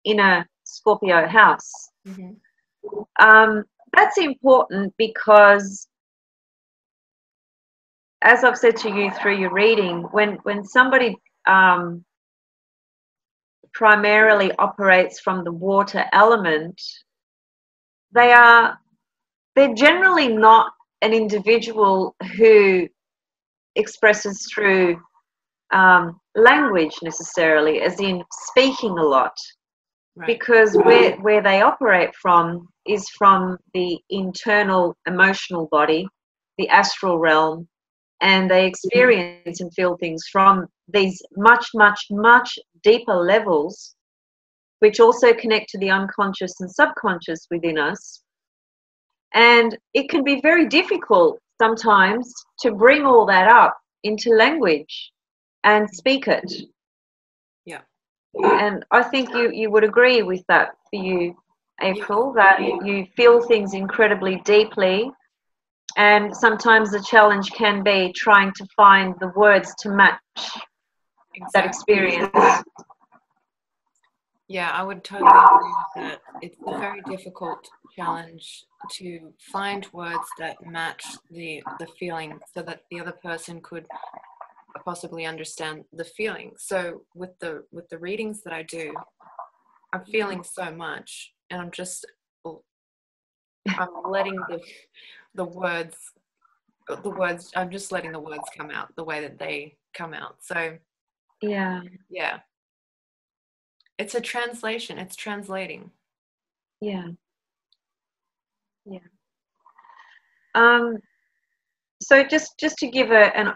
Speaker 2: in a Scorpio house.
Speaker 1: Mm-hmm.
Speaker 2: That's important because as I've said to you through your reading, when somebody primarily operates from the water element, they're generally not an individual who expresses through language necessarily, as in speaking a lot,
Speaker 1: Right.
Speaker 2: because where they operate from is from the internal emotional body, the astral realm, and they experience and feel things from these much, much, much deeper levels, which also connect to the unconscious and subconscious within us. And it can be very difficult sometimes to bring all that up into language and speak it.
Speaker 1: Yeah.
Speaker 2: And I think you would agree with that for you, April, that you feel things incredibly deeply. And sometimes the challenge can be trying to find the words to match that experience.
Speaker 1: Yeah, I would totally agree with that. It's a very difficult challenge to find words that match the feeling so that the other person could possibly understand the feeling. So with the readings that I do, I'm feeling so much and I'm letting the words I'm just letting the words come out the way that they come out. So
Speaker 2: Yeah,
Speaker 1: yeah, it's a translation, it's translating.
Speaker 2: yeah, yeah. Um, so just to give a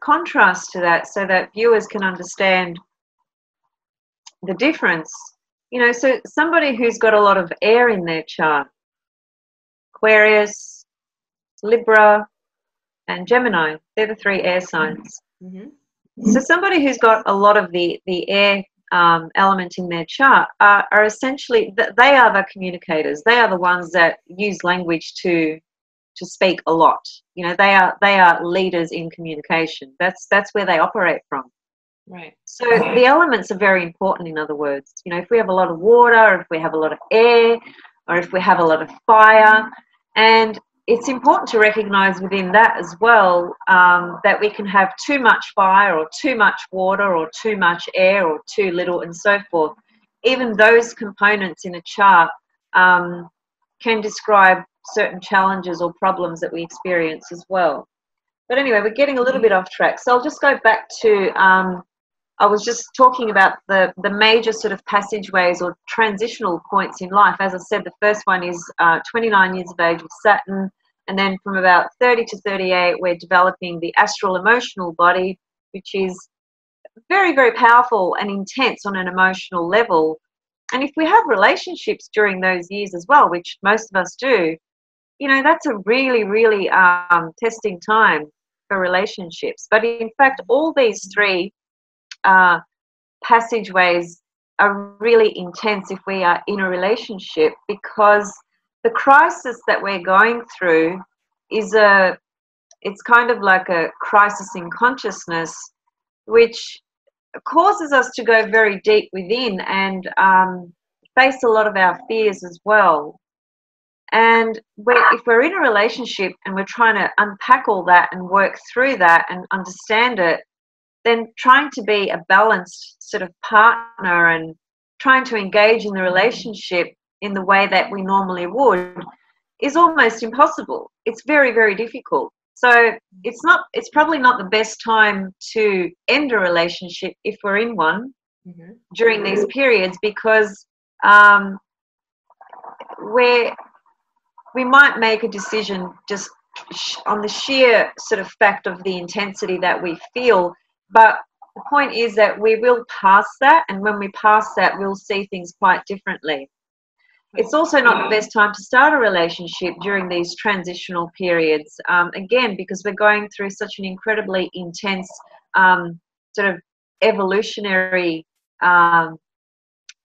Speaker 2: contrast to that, so that viewers can understand the difference. So somebody who's got a lot of air in their chart, Aquarius, Libra, and Gemini, they're the three air signs.
Speaker 1: Mm-hmm.
Speaker 2: So somebody who's got a lot of the air element in their chart are essentially, they are the communicators. They are the ones that use language to speak a lot. They are leaders in communication. That's where they operate from.
Speaker 1: Right.
Speaker 2: So the elements are very important, in other words. If we have a lot of water, if we have a lot of air, or if we have a lot of fire, and it's important to recognize within that as well, that we can have too much fire or too much water or too much air or too little and so forth. Even those components in a chart can describe certain challenges or problems that we experience as well. But anyway, we're getting a little bit off track. So I'll just go back to, I was just talking about the major sort of passageways or transitional points in life. As I said, the first one is 29 years of age with Saturn, and then from about 30 to 38, we're developing the astral emotional body, which is very, very powerful and intense on an emotional level. And if we have relationships during those years as well, which most of us do, that's a really, really testing time for relationships. But in fact, all these three passageways are really intense if we are in a relationship, because the crisis that we're going through is it's kind of like a crisis in consciousness, which causes us to go very deep within and face a lot of our fears as well. And if we're in a relationship and we're trying to unpack all that and work through that and understand it, then trying to be a balanced sort of partner and trying to engage in the relationship in the way that we normally would is almost impossible. It's very, very difficult. So it's probably not the best time to end a relationship if we're in one during these periods, because we might make a decision just on the sheer sort of fact of the intensity that we feel. But the point is that we will pass that, and when we pass that, we'll see things quite differently. It's also not the best time to start a relationship during these transitional periods, again, because we're going through such an incredibly intense sort of evolutionary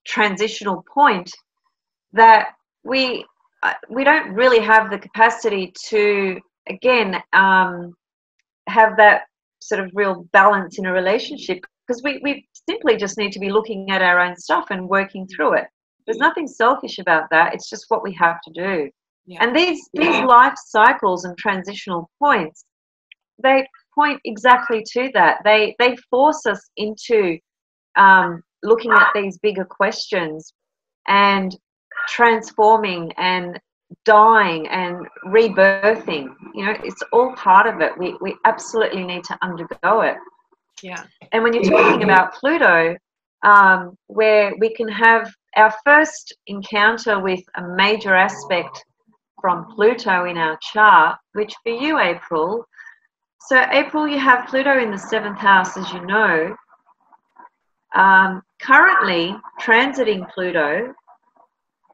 Speaker 2: transitional point that we don't really have the capacity to, again, have that sort of real balance in a relationship, because we simply just need to be looking at our own stuff and working through it. There's nothing selfish about that. It's just what we have to do. Yeah. And these life cycles and transitional points they point exactly to that. They force us into looking at these bigger questions and transforming and dying and rebirthing. You know, it's all part of it. We absolutely need to undergo it.
Speaker 1: Yeah.
Speaker 2: And when you're talking about Pluto, where we can have our first encounter with a major aspect from Pluto in our chart, which for you, April, so April, you have Pluto in the 7th house, as you know. Currently transiting Pluto.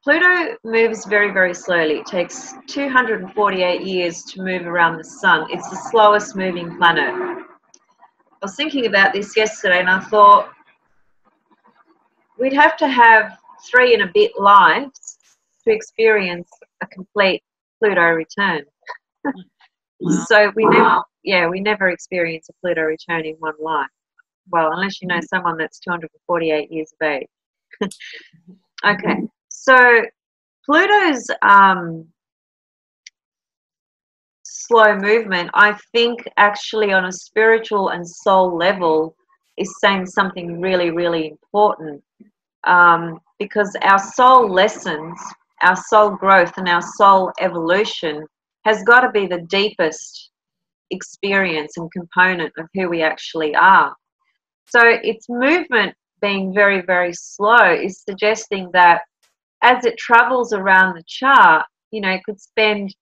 Speaker 2: Pluto moves very, very slowly. It takes 248 years to move around the sun. It's the slowest moving planet. I was thinking about this yesterday and I thought we'd have to have 3 and a bit lives to experience a complete Pluto return.
Speaker 1: Wow.
Speaker 2: So we never experience a Pluto return in one life. Well, unless you know someone that's 248 years of age. Okay, so Pluto's slow movement, I think actually on a spiritual and soul level is saying something really, really important, because our soul lessons, our soul growth and our soul evolution has got to be the deepest experience and component of who we actually are. So its movement being very, very slow is suggesting that as it travels around the chart, you know, it could spend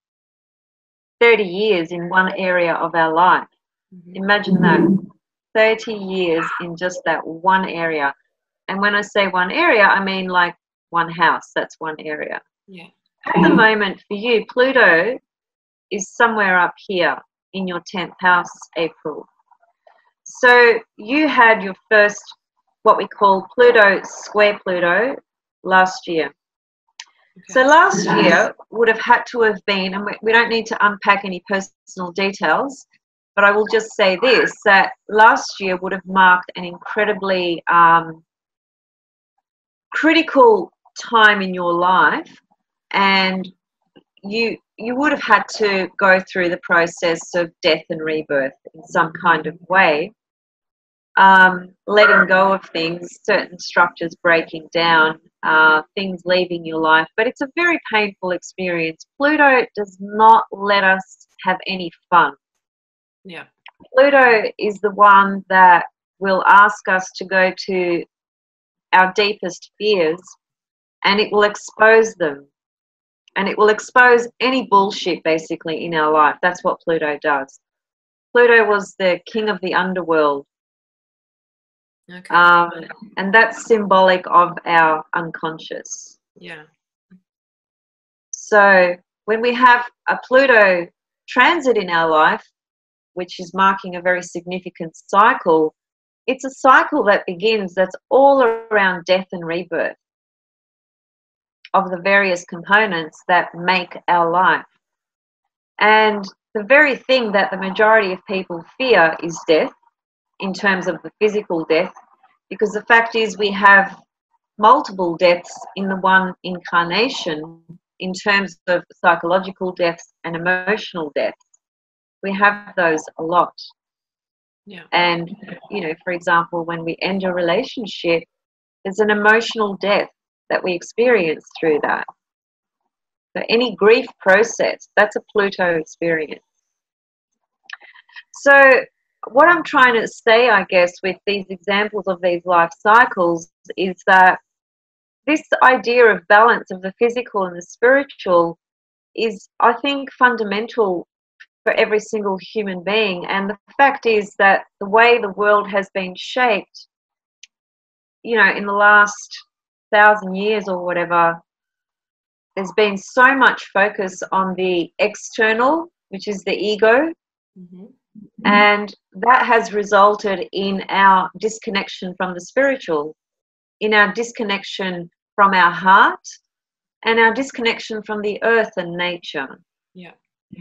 Speaker 2: 30 years in one area of our life. Imagine that, 30 years in just that one area. And when I say one area, I mean like one house. That's one area.
Speaker 1: Yeah.
Speaker 2: At the moment for you, Pluto is somewhere up here in your 10th house, April. So you had your first, what we call Pluto square Pluto last year.
Speaker 1: Okay.
Speaker 2: So last year would have had to have been, and we don't need to unpack any personal details, but I will just say this, that last year would have marked an incredibly critical time in your life, and you would have had to go through the process of death and rebirth in some kind of way, letting go of things, certain structures breaking down, things leaving your life. But it's a very painful experience. Pluto does not let us have any fun.
Speaker 1: Yeah.
Speaker 2: Pluto is the one that will ask us to go to our deepest fears, and it will expose them. And it will expose any bullshit basically in our life. That's what Pluto does. Pluto was the king of the underworld.
Speaker 1: Okay.
Speaker 2: And that's symbolic of our unconscious.
Speaker 1: Yeah.
Speaker 2: So when we have a Pluto transit in our life, which is marking a very significant cycle, it's a cycle that begins that's all around death and rebirth of the various components that make our life. And the very thing that the majority of people fear is death, in terms of the physical death, because the fact is we have multiple deaths in the one incarnation in terms of psychological deaths and emotional deaths. We have those a lot.
Speaker 1: Yeah.
Speaker 2: And, you know, for example, when we end a relationship, there's an emotional death that we experience through that. So any grief process, that's a Pluto experience. So what I'm trying to say, I guess, with these examples of these life cycles is that this idea of balance of the physical and the spiritual is, I think, fundamental for every single human being. And the fact is that the way the world has been shaped, you know, in the last 1,000 years or whatever, there's been so much focus on the external, which is the ego, and that has resulted in our disconnection from the spiritual, in our disconnection from our heart, and our disconnection from the earth and nature.
Speaker 1: Yeah.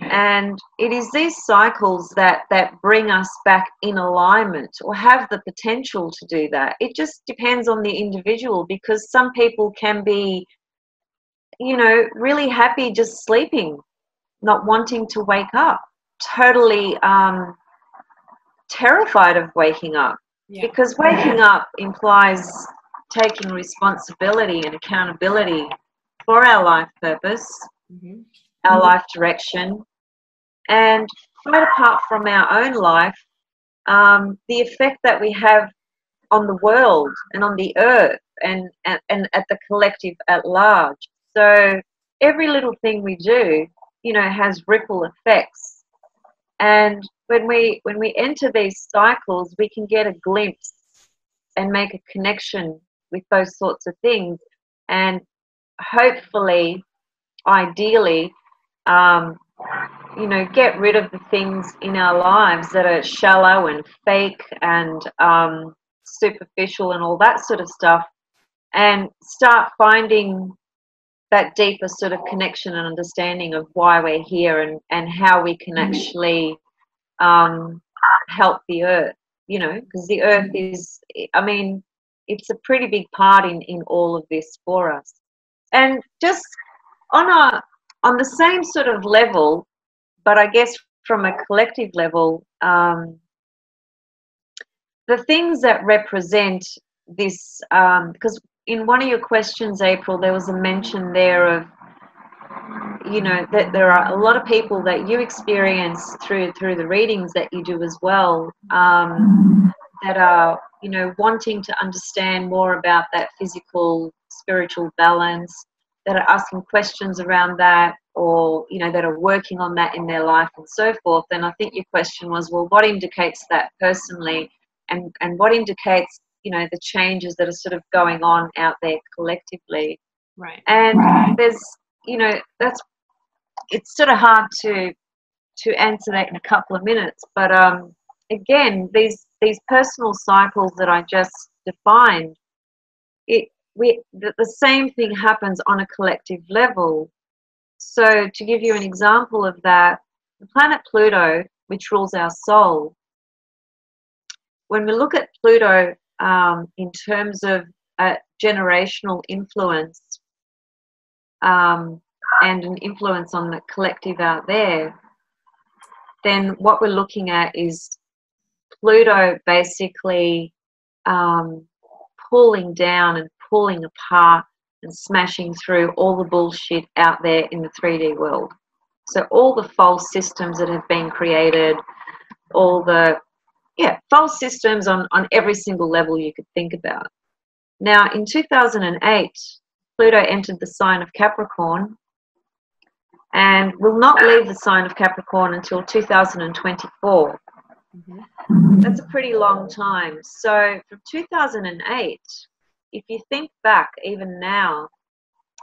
Speaker 2: And it is these cycles that bring us back in alignment, or have the potential to do that. It just depends on the individual, because some people can be, you know, really happy just sleeping, not wanting to wake up, totally terrified of waking up,
Speaker 1: Yeah.
Speaker 2: because waking up implies taking responsibility and accountability for our life purpose,
Speaker 1: Mm-hmm.
Speaker 2: our life direction, and quite apart from our own life, the effect that we have on the world and on the earth and at the collective at large. So every little thing we do, has ripple effects. And when we enter these cycles, we can get a glimpse and make a connection with those sorts of things, and hopefully, ideally, um, get rid of the things in our lives that are shallow and fake and superficial and all that sort of stuff, and start finding that deeper sort of connection and understanding of why we're here, and how we can actually um, help the earth, because the earth is, I mean, it's a pretty big part in all of this for us. And just on on the same sort of level, but I guess from a collective level, the things that represent this, because in one of your questions, April, there was a mention there of, that there are a lot of people that you experience through the readings that you do as well, that are, wanting to understand more about that physical, spiritual balance, that are asking questions around that, or, that are working on that in their life and so forth. And I think your question was, well, what indicates that personally, and what indicates, the changes that are sort of going on out there collectively.
Speaker 1: Right.
Speaker 2: And there's, that's, it's sort of hard to answer that in a couple of minutes, but again, these personal cycles that I just defined, the same thing happens on a collective level. So to give you an example of that, the planet Pluto, which rules our soul, when we look at Pluto in terms of generational influence, and an influence on the collective out there, then what we're looking at is Pluto basically pulling down and pulling apart and smashing through all the bullshit out there in the 3D world. So all the false systems that have been created, all the false systems on every single level you could think about. Now, in 2008, Pluto entered the sign of Capricorn and will not leave the sign of Capricorn until 2024.
Speaker 1: Mm-hmm.
Speaker 2: That's a pretty long time. So from 2008, if you think back even now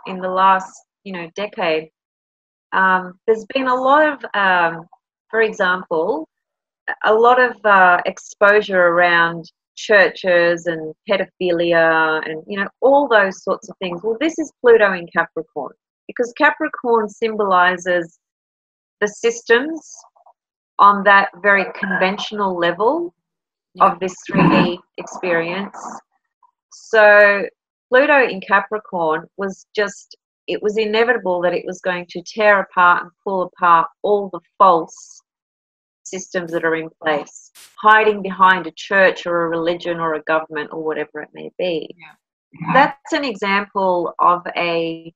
Speaker 2: in the last, decade, there's been a lot of, for example, a lot of exposure around churches and pedophilia and, all those sorts of things. Well, this is Pluto in Capricorn, because Capricorn symbolizes the systems on that very conventional level of this 3D experience. So Pluto in Capricorn it was inevitable that it was going to tear apart and pull apart all the false systems that are in place, hiding behind a church or a religion or a government or whatever it may be.
Speaker 1: Yeah.
Speaker 2: That's an example of a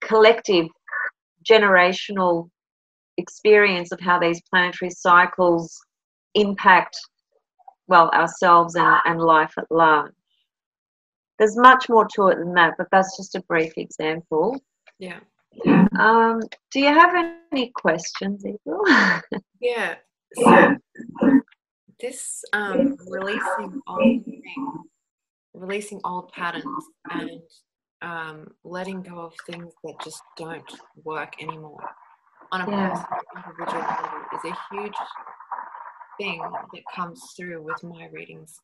Speaker 2: collective generational experience of how these planetary cycles impact, well, ourselves and life at large. There's much more to it than that, but that's just a brief example.
Speaker 1: Yeah.
Speaker 2: Do you have any questions, April?
Speaker 1: Yeah. So this releasing old patterns, and letting go of things that just don't work anymore on a personal, individual level is a huge thing that comes through with my readings,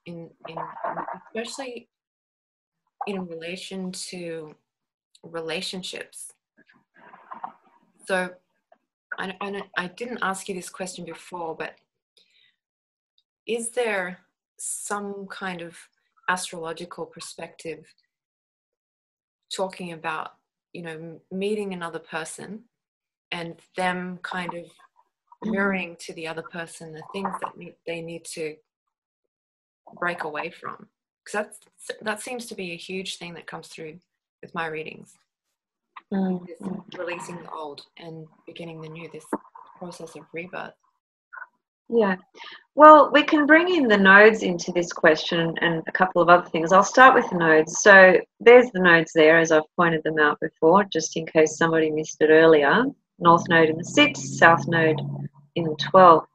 Speaker 1: especially in relation to relationships. So I didn't ask you this question before, but is there some kind of astrological perspective talking about, meeting another person and them kind of mirroring to the other person the things that they need to break away from. Because that seems to be a huge thing that comes through with my readings. This releasing the old and beginning the new, this process of rebirth.
Speaker 2: Yeah. Well, we can bring in the nodes into this question and a couple of other things. I'll start with the nodes. So there's the nodes there, as I've pointed them out before, just in case somebody missed it earlier. North node in the 6th, south node in the 12th.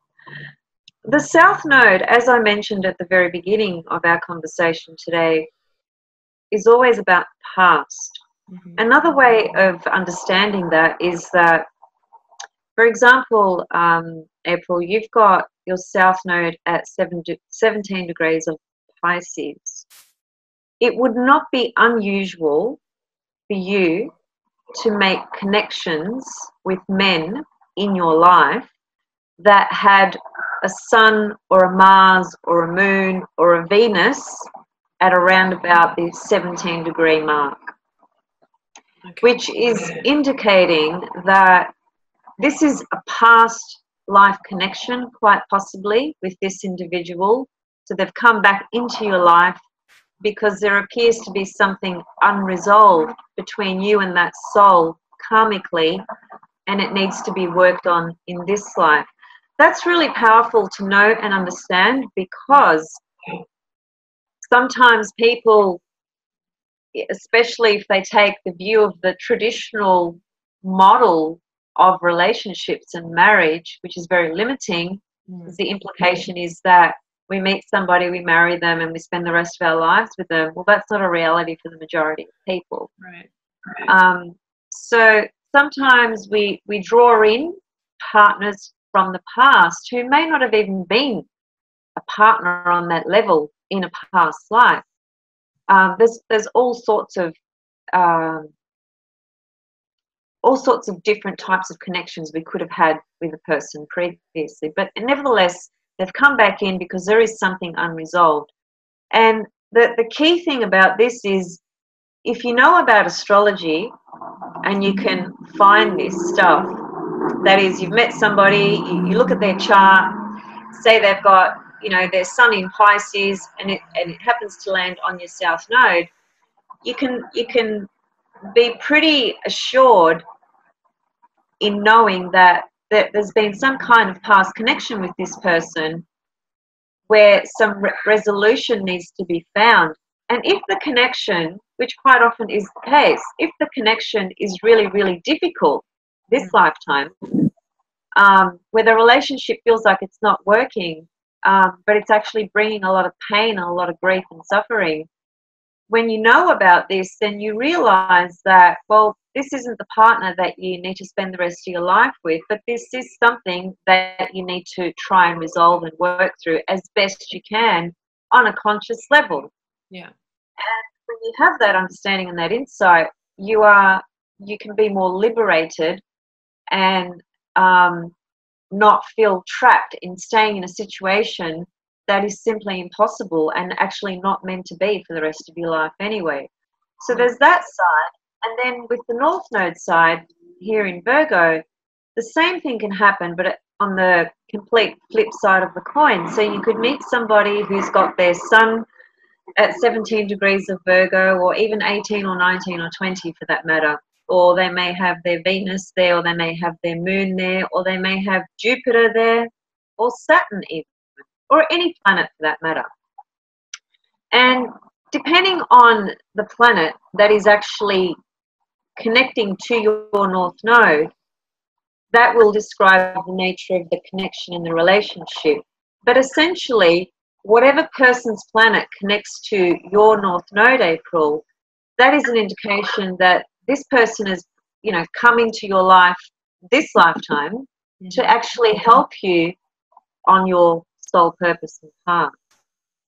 Speaker 2: The south node, as I mentioned at the very beginning of our conversation today, is always about past. Another way of understanding that is that, for example, April, you've got your south node at 17 degrees of Pisces. It would not be unusual for you to make connections with men in your life that had a sun or a Mars or a moon or a Venus at around about the 17-degree mark, which is indicating that this is a past life connection, quite possibly, with this individual. So they've come back into your life because there appears to be something unresolved between you and that soul karmically, and it needs to be worked on in this life. That's really powerful to know and understand, because sometimes people, especially if they take the view of the traditional model of relationships and marriage, which is very limiting, the implication is that we meet somebody, we marry them, and we spend the rest of our lives with them. Well, that's not a reality for the majority of people.
Speaker 1: Right.
Speaker 2: So sometimes we draw in partners from the past who may not have even been a partner on that level in a past life. There's all sorts of different types of connections we could have had with a person previously, but nevertheless, they've come back in because there is something unresolved. And the key thing about this is, if you know about astrology and you can find this stuff, that is, you've met somebody, you look at their chart, say they've got, their sun in Pisces, and it happens to land on your south node, you can be pretty assured in knowing that there's been some kind of past connection with this person where some resolution needs to be found. And if the connection, which quite often is the case, if the connection is really, really difficult this lifetime, where the relationship feels like it's not working, but it's actually bringing a lot of pain and a lot of grief and suffering, when you know about this, then you realize that, well, this isn't the partner that you need to spend the rest of your life with, but this is something that you need to try and resolve and work through as best you can on a conscious level.
Speaker 1: Yeah.
Speaker 2: And when you have that understanding and that insight, you can be more liberated and not feel trapped in staying in a situation that is simply impossible and actually not meant to be for the rest of your life anyway. So there's that side. And then with the North Node side here in Virgo, the same thing can happen, but on the complete flip side of the coin. So you could meet somebody who's got their sun at 17 degrees of Virgo, or even 18 or 19 or 20 for that matter. Or they may have their Venus there, or they may have their moon there, or they may have Jupiter there, or Saturn even, or any planet for that matter. And depending on the planet that is actually connecting to your North Node, that will describe the nature of the connection in the relationship. But essentially, whatever person's planet connects to your North Node, April, that is an indication that this person is, come into your life this lifetime to actually help you on your soul purpose and path.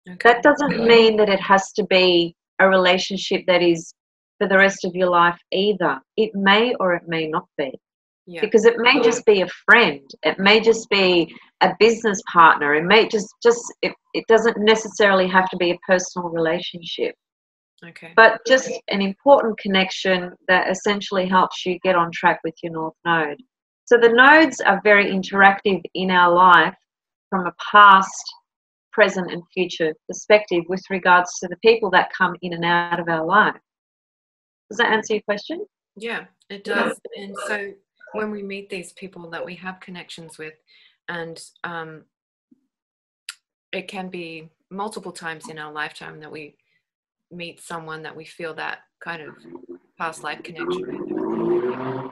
Speaker 2: Okay. That doesn't mean that it has to be a relationship that is for the rest of your life either. It may or it may not be. Yeah. Because it may just be a friend. It may just be a business partner. It may it doesn't necessarily have to be a personal relationship.
Speaker 1: Okay.
Speaker 2: But just an important connection that essentially helps you get on track with your North Node. So the nodes are very interactive in our life from a past, present and future perspective with regards to the people that come in and out of our life. Does that answer your question?
Speaker 1: Yeah, it does. And so when we meet these people that we have connections with, and it can be multiple times in our lifetime that we meet someone that we feel that kind of past life connection with.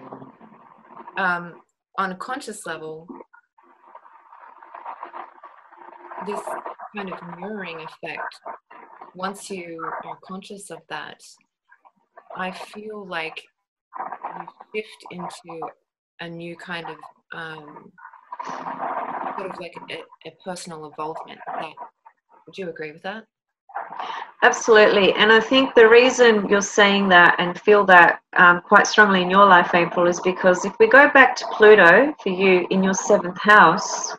Speaker 1: On a conscious level, this kind of mirroring effect, once you are conscious of that, I feel like you shift into a new kind of sort of like a personal involvement. Would you agree with that?
Speaker 2: Absolutely. And I think the reason you're saying that and feel that quite strongly in your life, April, is because if we go back to Pluto for you in your 7th house,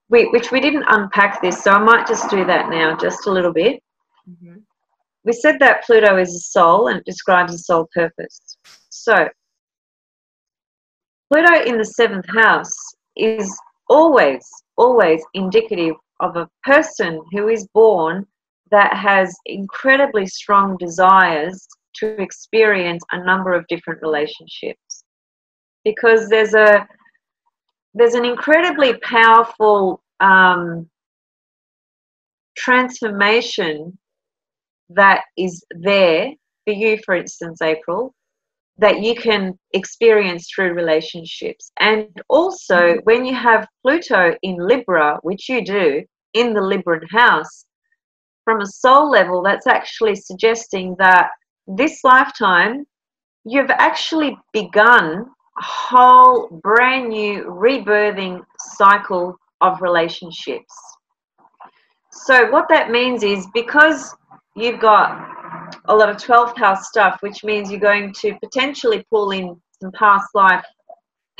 Speaker 2: which we didn't unpack this, so I might just do that now just a little bit.
Speaker 1: Mm-hmm.
Speaker 2: We said that Pluto is a soul and it describes a soul purpose. So Pluto in the 7th house is always, always indicative of a person who is born that has incredibly strong desires to experience a number of different relationships. Because there's an incredibly powerful transformation that is there for you, for instance, April, that you can experience through relationships. And also, when you have Pluto in Libra, which you do in the Libran house, from a soul level, that's actually suggesting that this lifetime, you've actually begun a whole brand new rebirthing cycle of relationships. So what that means is, because you've got a lot of 12th house stuff, which means you're going to potentially pull in some past life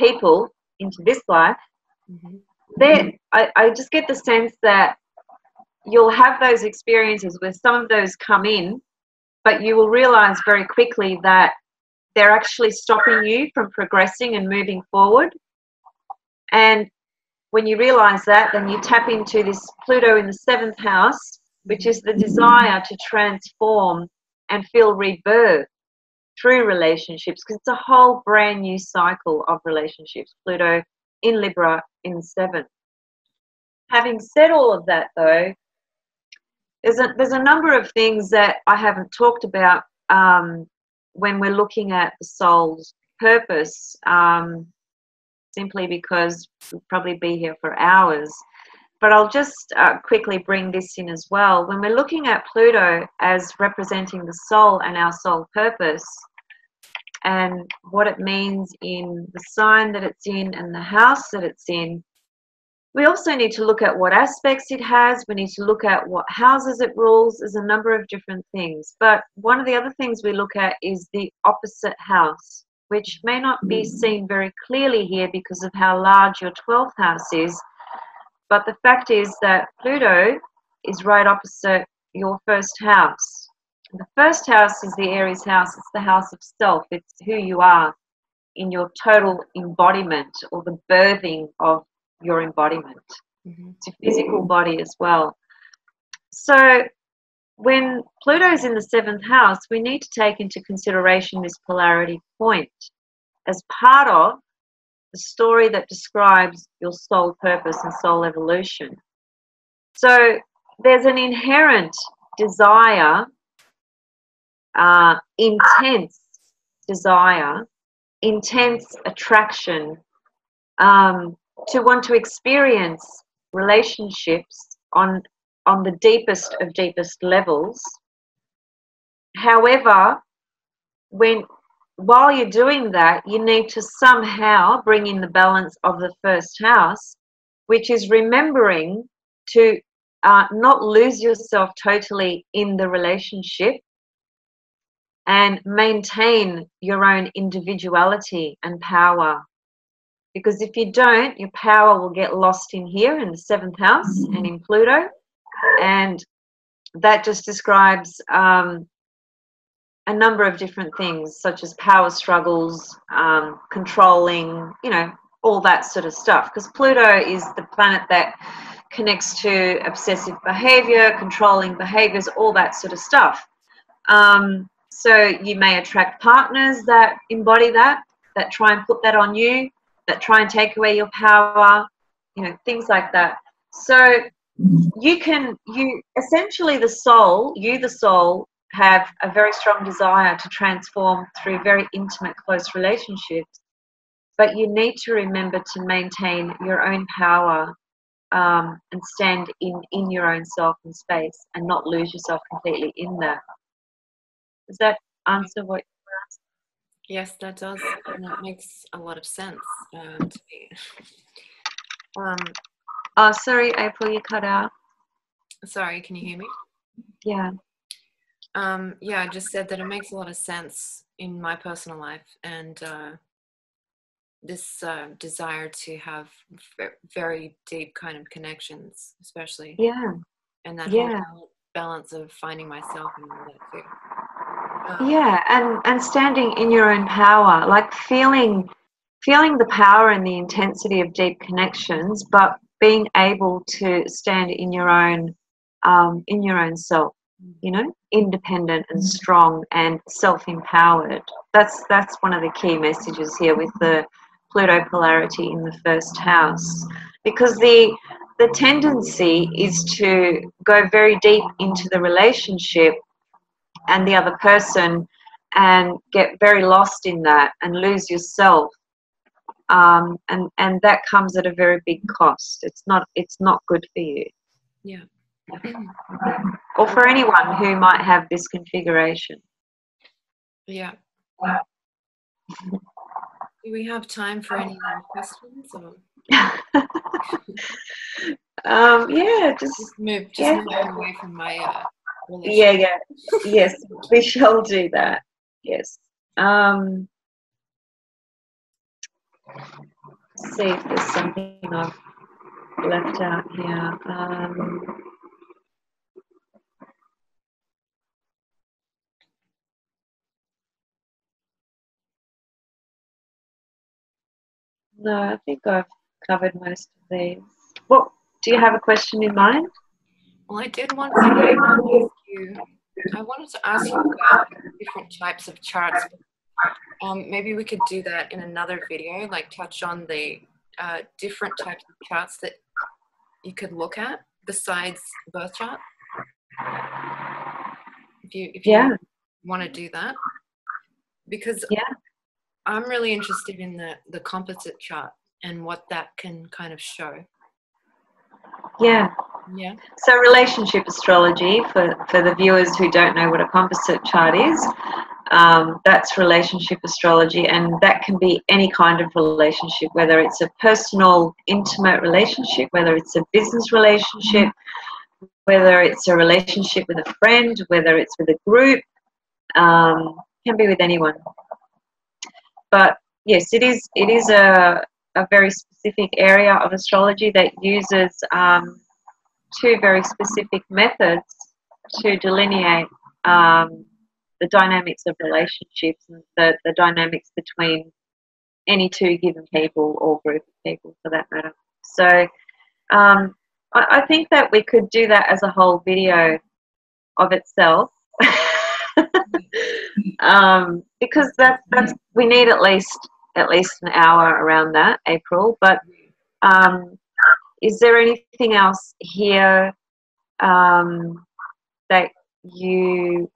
Speaker 2: people into this life, mm-hmm. I just get the sense that you'll have those experiences where some of those come in, but you will realize very quickly that they're actually stopping you from progressing and moving forward. And when you realize that, then you tap into this Pluto in the 7th house, which is the desire to transform and feel rebirth through relationships, because it's a whole brand new cycle of relationships. Pluto in Libra in the 7th. Having said all of that, though, there's a number of things that I haven't talked about when we're looking at the soul's purpose, simply because we'll probably be here for hours. But I'll just quickly bring this in as well. When we're looking at Pluto as representing the soul and our soul purpose, and what it means in the sign that it's in and the house that it's in, we also need to look at what aspects it has. We need to look at what houses it rules. There's a number of different things. But one of the other things we look at is the opposite house, which may not be seen very clearly here because of how large your 12th house is. But the fact is that Pluto is right opposite your 1st house. The 1st house is the Aries house. It's the house of self. It's who you are in your total embodiment, or the birthing of your embodiment. Mm-hmm. It's your physical body as well. So when Pluto is in the 7th house, we need to take into consideration this polarity point as part of the story that describes your soul purpose and soul evolution. So there's an inherent desire, intense desire, intense attraction to want to experience relationships on the deepest of deepest levels. However, while you're doing that, you need to somehow bring in the balance of the 1st house, which is remembering to not lose yourself totally in the relationship and maintain your own individuality and power. Because if you don't, your power will get lost in here in the 7th house and in Pluto. And that just describes a number of different things, such as power struggles, controlling, you know, all that sort of stuff. Because Pluto is the planet that connects to obsessive behavior, controlling behaviors, all that sort of stuff. So you may attract partners that embody that try and put that on you, that try and take away your power, you know, things like that. So you essentially, the soul, have a very strong desire to transform through very intimate, close relationships, but you need to remember to maintain your own power, and stand in your own self and space, and not lose yourself completely in that. Does that answer what you're asking?
Speaker 1: Yes, that does, and it makes a lot of sense to me.
Speaker 2: Oh, sorry, April, you cut out.
Speaker 1: Sorry, can you hear me?
Speaker 2: Yeah.
Speaker 1: Yeah, I just said that it makes a lot of sense in my personal life, and this desire to have very deep kind of connections, especially,
Speaker 2: Yeah.
Speaker 1: and that whole
Speaker 2: Yeah.
Speaker 1: balance of finding myself and all that too.
Speaker 2: Yeah, and standing in your own power, like feeling the power and the intensity of deep connections, but being able to stand in your own self, you know, independent and strong and self-empowered. That's one of the key messages here with the Pluto polarity in the first house, because the tendency is to go very deep into the relationship and the other person, and get very lost in that and lose yourself, and that comes at a very big cost. It's not good for you,
Speaker 1: Yeah.
Speaker 2: or for anyone who might have this configuration.
Speaker 1: Yeah. Do we have time for any questions, or
Speaker 2: Yeah,
Speaker 1: just moving away from my
Speaker 2: yeah,
Speaker 1: relationship?
Speaker 2: yeah, yes, we shall do that. Yes. See if there's something I've left out here. No, I think I've covered most of these. What do you have a question in mind?
Speaker 1: Well, I did want to ask you. I wanted to ask you about different types of charts, but maybe we could do that in another video, like touch on the different types of charts that you could look at besides birth chart. If
Speaker 2: Yeah,
Speaker 1: you want to do that, because
Speaker 2: yeah,
Speaker 1: I'm really interested in the composite chart and what that can kind of show.
Speaker 2: yeah.
Speaker 1: Yeah.
Speaker 2: So relationship astrology, for the viewers who don't know what a composite chart is, that's relationship astrology, and that can be any kind of relationship, whether it's a personal, intimate relationship, whether it's a business relationship, whether it's a relationship with a friend, whether it's with a group, can be with anyone. But yes, it is a very specific area of astrology that uses two very specific methods to delineate the dynamics of relationships, and the dynamics between any two given people or group of people for that matter. So I think that we could do that as a whole video of itself. Because that's we need at least an hour around that, April. But is there anything else here that you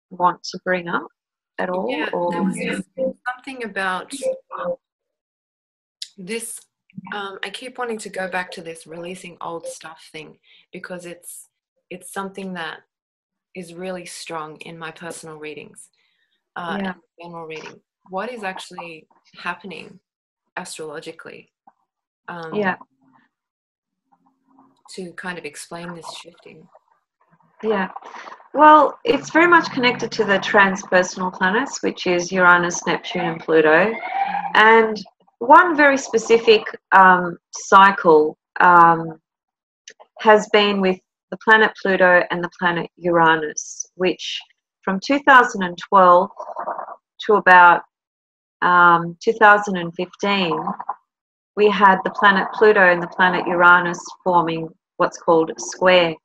Speaker 2: want to bring up at all?
Speaker 1: Yeah,
Speaker 2: Or
Speaker 1: there was something about this. I keep wanting to go back to this releasing old stuff thing, because it's something that is really strong in my personal readings and general reading. What is actually happening astrologically to kind of explain this shifting?
Speaker 2: Yeah. Well, it's very much connected to the transpersonal planets, which is Uranus, Neptune, and Pluto. And one very specific cycle has been with the planet Pluto and the planet Uranus, which from 2012 to about 2015, we had the planet Pluto and the planet Uranus forming what's called a square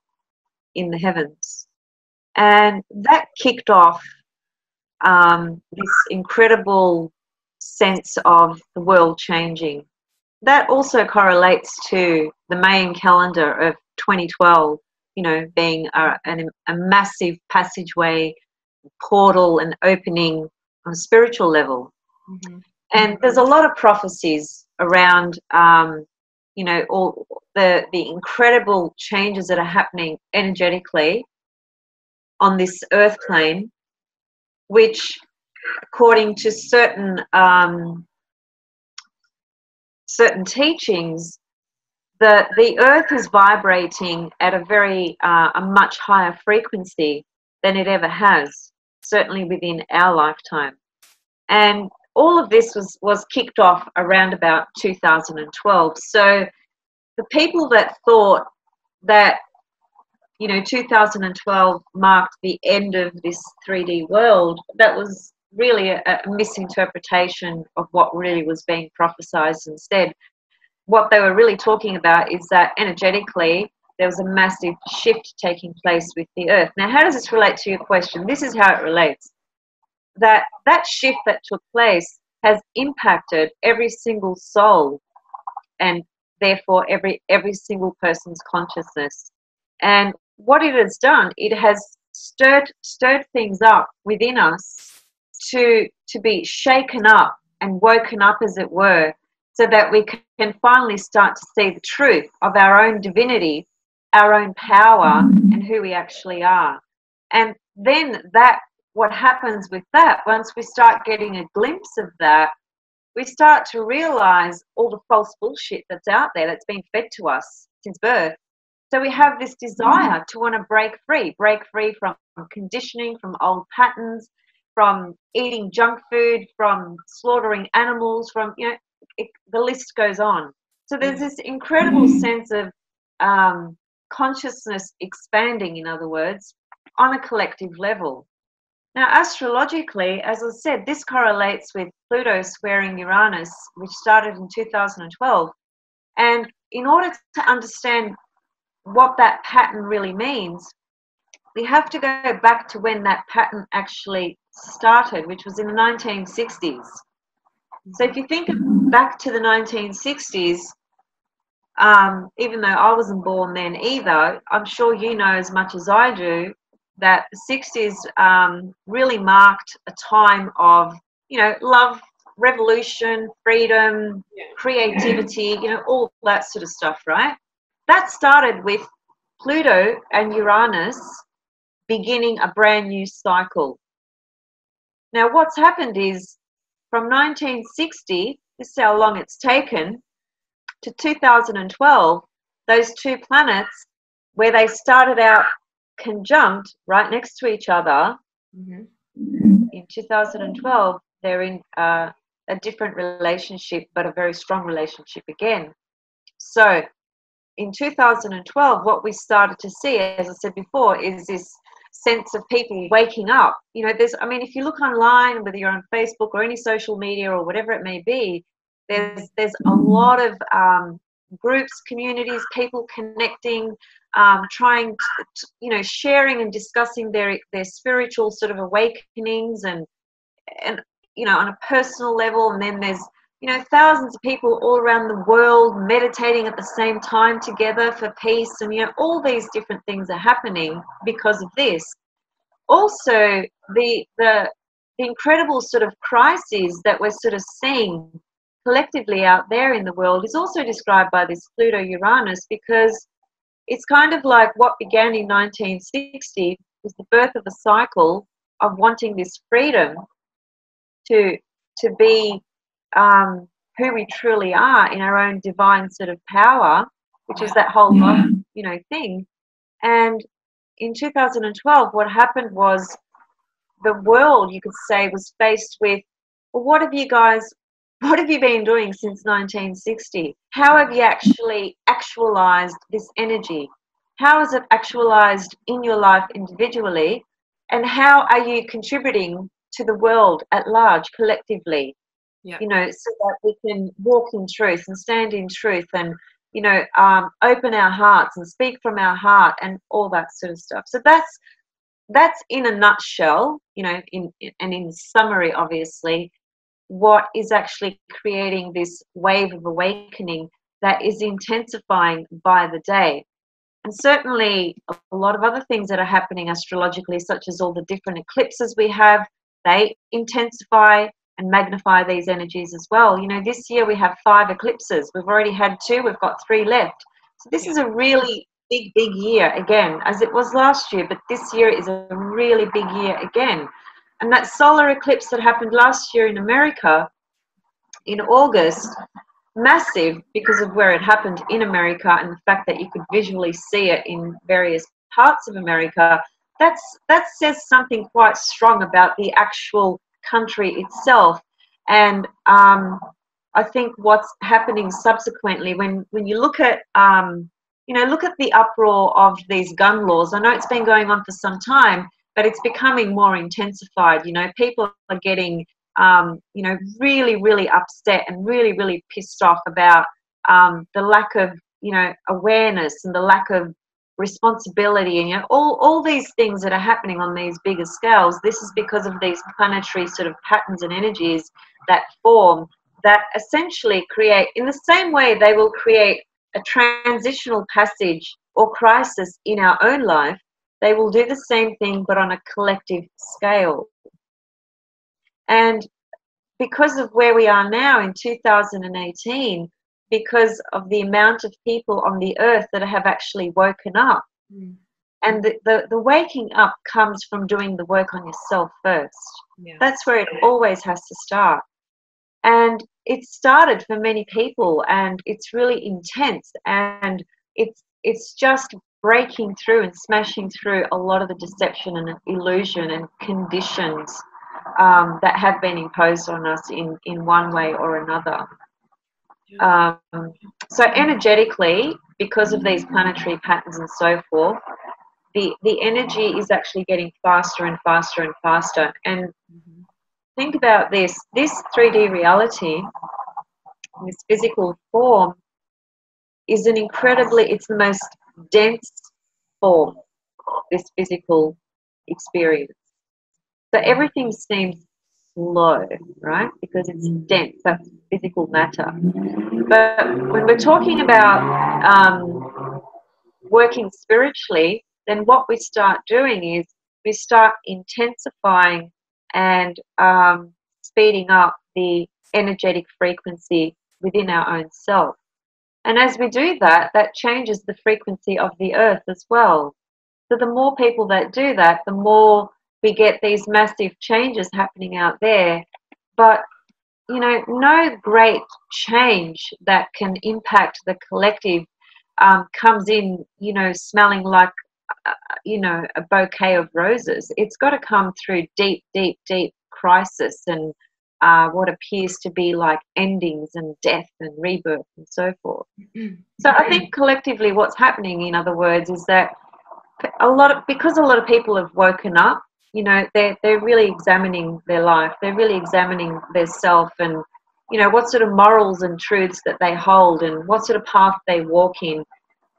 Speaker 2: in the heavens. And that kicked off this incredible sense of the world changing. That also correlates to the Mayan calendar of 2012, you know, being a massive passageway, portal, and opening on a spiritual level.
Speaker 1: Mm-hmm.
Speaker 2: And there's a lot of prophecies around, you know, all the incredible changes that are happening energetically on this earth plane, which, according to certain certain teachings, the earth is vibrating at a much higher frequency than it ever has, certainly within our lifetime. And all of this was kicked off around about 2012. So the people that thought that, you know, 2012 marked the end of this 3D world, that was really a misinterpretation of what really was being prophesized instead. What they were really talking about is that energetically there was a massive shift taking place with the earth. Now, how does this relate to your question? This is how it relates. That shift that took place has impacted every single soul, and therefore every single person's consciousness. And what it has done, it has stirred things up within us to be shaken up and woken up, as it were, so that we can finally start to see the truth of our own divinity, our own power, and who we actually are. And then what happens with that, once we start getting a glimpse of that, we start to realize all the false bullshit that's out there that's been fed to us since birth. So we have this desire to want to break free from conditioning, from old patterns, from eating junk food, from slaughtering animals, from, you know, the list goes on. So there's this incredible sense of consciousness expanding, in other words, on a collective level. Now, astrologically, as I said, this correlates with Pluto squaring Uranus, which started in 2012. And in order to understand what that pattern really means, we have to go back to when that pattern actually started, which was in the 1960s. So if you think back to the 1960s, even though I wasn't born then either, I'm sure you know as much as I do that the 60s really marked a time of, you know, love, revolution, freedom, creativity, you know, all that sort of stuff, right? That started with Pluto and Uranus beginning a brand new cycle. Now, what's happened is from 1960, this is how long it's taken, to 2012, those two planets, where they started out conjunct right next to each other, in 2012, they're in a different relationship, but a very strong relationship again. So in 2012, what we started to see, as I said before, is this sense of people waking up. You know, if you look online, whether you're on Facebook or any social media or whatever it may be, there's a lot of groups, communities, people connecting, trying to, you know, sharing and discussing their spiritual sort of awakenings and you know, on a personal level. And then there's, you know, thousands of people all around the world meditating at the same time together for peace, and, you know, all these different things are happening because of this. Also, the incredible sort of crises that we're sort of seeing collectively out there in the world is also described by this Pluto Uranus, because it's kind of like what began in 1960 was the birth of a cycle of wanting this freedom to be who we truly are in our own divine sort of power, which is that whole love, you know, thing. And in 2012, what happened was the world, you could say, was faced with, well, what have you been doing since 1960? How have you actually actualized this energy? How is it actualized in your life individually? and how are you contributing to the world at large collectively,
Speaker 1: Yeah.
Speaker 2: you know, so that we can walk in truth and stand in truth and, you know, open our hearts and speak from our heart and all that sort of stuff. So that's in a nutshell, you know, and in summary, obviously, what is actually creating this wave of awakening that is intensifying by the day. And certainly a lot of other things that are happening astrologically, such as all the different eclipses we have, they intensify and magnify these energies as well. You know, this year we have 5 eclipses. We've already had 2, we've got 3 left. So this
Speaker 1: Yeah.
Speaker 2: is a really big year again, as it was last year, but this year is a really big year again. And that solar eclipse that happened last year in America in August, massive because of where it happened in America and the fact that you could visually see it in various parts of America, that says something quite strong about the actual country itself. And I think what's happening subsequently, when you look at you know, look at the uproar of these gun laws. I know it's been going on for some time, but it's becoming more intensified. You know, people are getting you know, really upset and really pissed off about the lack of, you know, awareness and the lack of responsibility and, you know, all these things that are happening on these bigger scales. This is because of these planetary sort of patterns and energies that form, that essentially create, in the same way they will create a transitional passage or crisis in our own life, they will do the same thing but on a collective scale. And because of where we are now in 2018, because of the amount of people on the earth that have actually woken up, and the waking up comes from doing the work on yourself first.
Speaker 1: Yeah.
Speaker 2: That's where it always has to start. And it started for many people, and it's really intense, and it's just breaking through and smashing through a lot of the deception and illusion and conditions that have been imposed on us in one way or another. Um, so energetically, because of these planetary patterns and so forth, the energy is actually getting faster and faster and faster. And think about this 3D reality, this physical form, is it's the most dense form, this physical experience. So everything seems slow, right? Because it's dense, that's physical matter. But when we're talking about working spiritually, then what we start doing is we start intensifying and speeding up the energetic frequency within our own self. And as we do that, that changes the frequency of the earth as well. So the more people that do that, the more we get these massive changes happening out there. But, you know, no great change that can impact the collective comes in, you know, smelling like, you know, a bouquet of roses. It's got to come through deep crisis and what appears to be like endings and death and rebirth and so forth. So I think collectively what's happening, in other words, is that because a lot of people have woken up, you know, they're really examining their life, they're really examining their self, and, you know, what sort of morals and truths that they hold and what sort of path they walk in.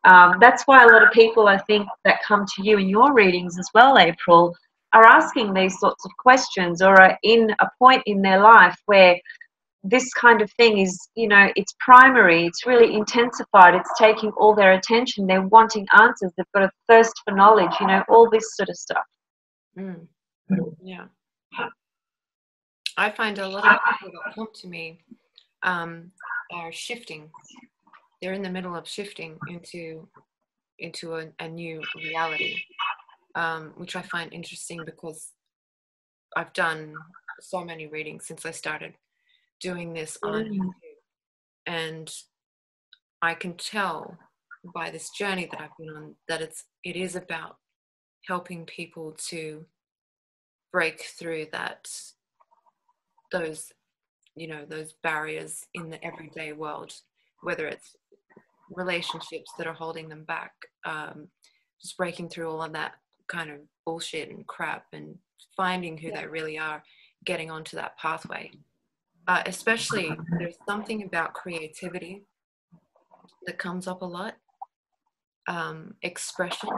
Speaker 2: That's why a lot of people, I think, that come to you in your readings as well, April, are asking these sorts of questions, or are in a point in their life where this kind of thing is, you know, it's primary, it's really intensified, it's taking all their attention, they're wanting answers, they've got a thirst for knowledge, you know, all this sort of stuff.
Speaker 1: Yeah. I find a lot of people that come to me are shifting. They're in the middle of shifting into a new reality, which I find interesting because I've done so many readings since I started doing this on YouTube, and I can tell by this journey that I've been on that it is about helping people to break through those barriers in the everyday world, whether it's relationships that are holding them back, just breaking through all of that kind of bullshit and crap and finding who they really are, getting onto that pathway. Especially, there's something about creativity that comes up a lot. Expression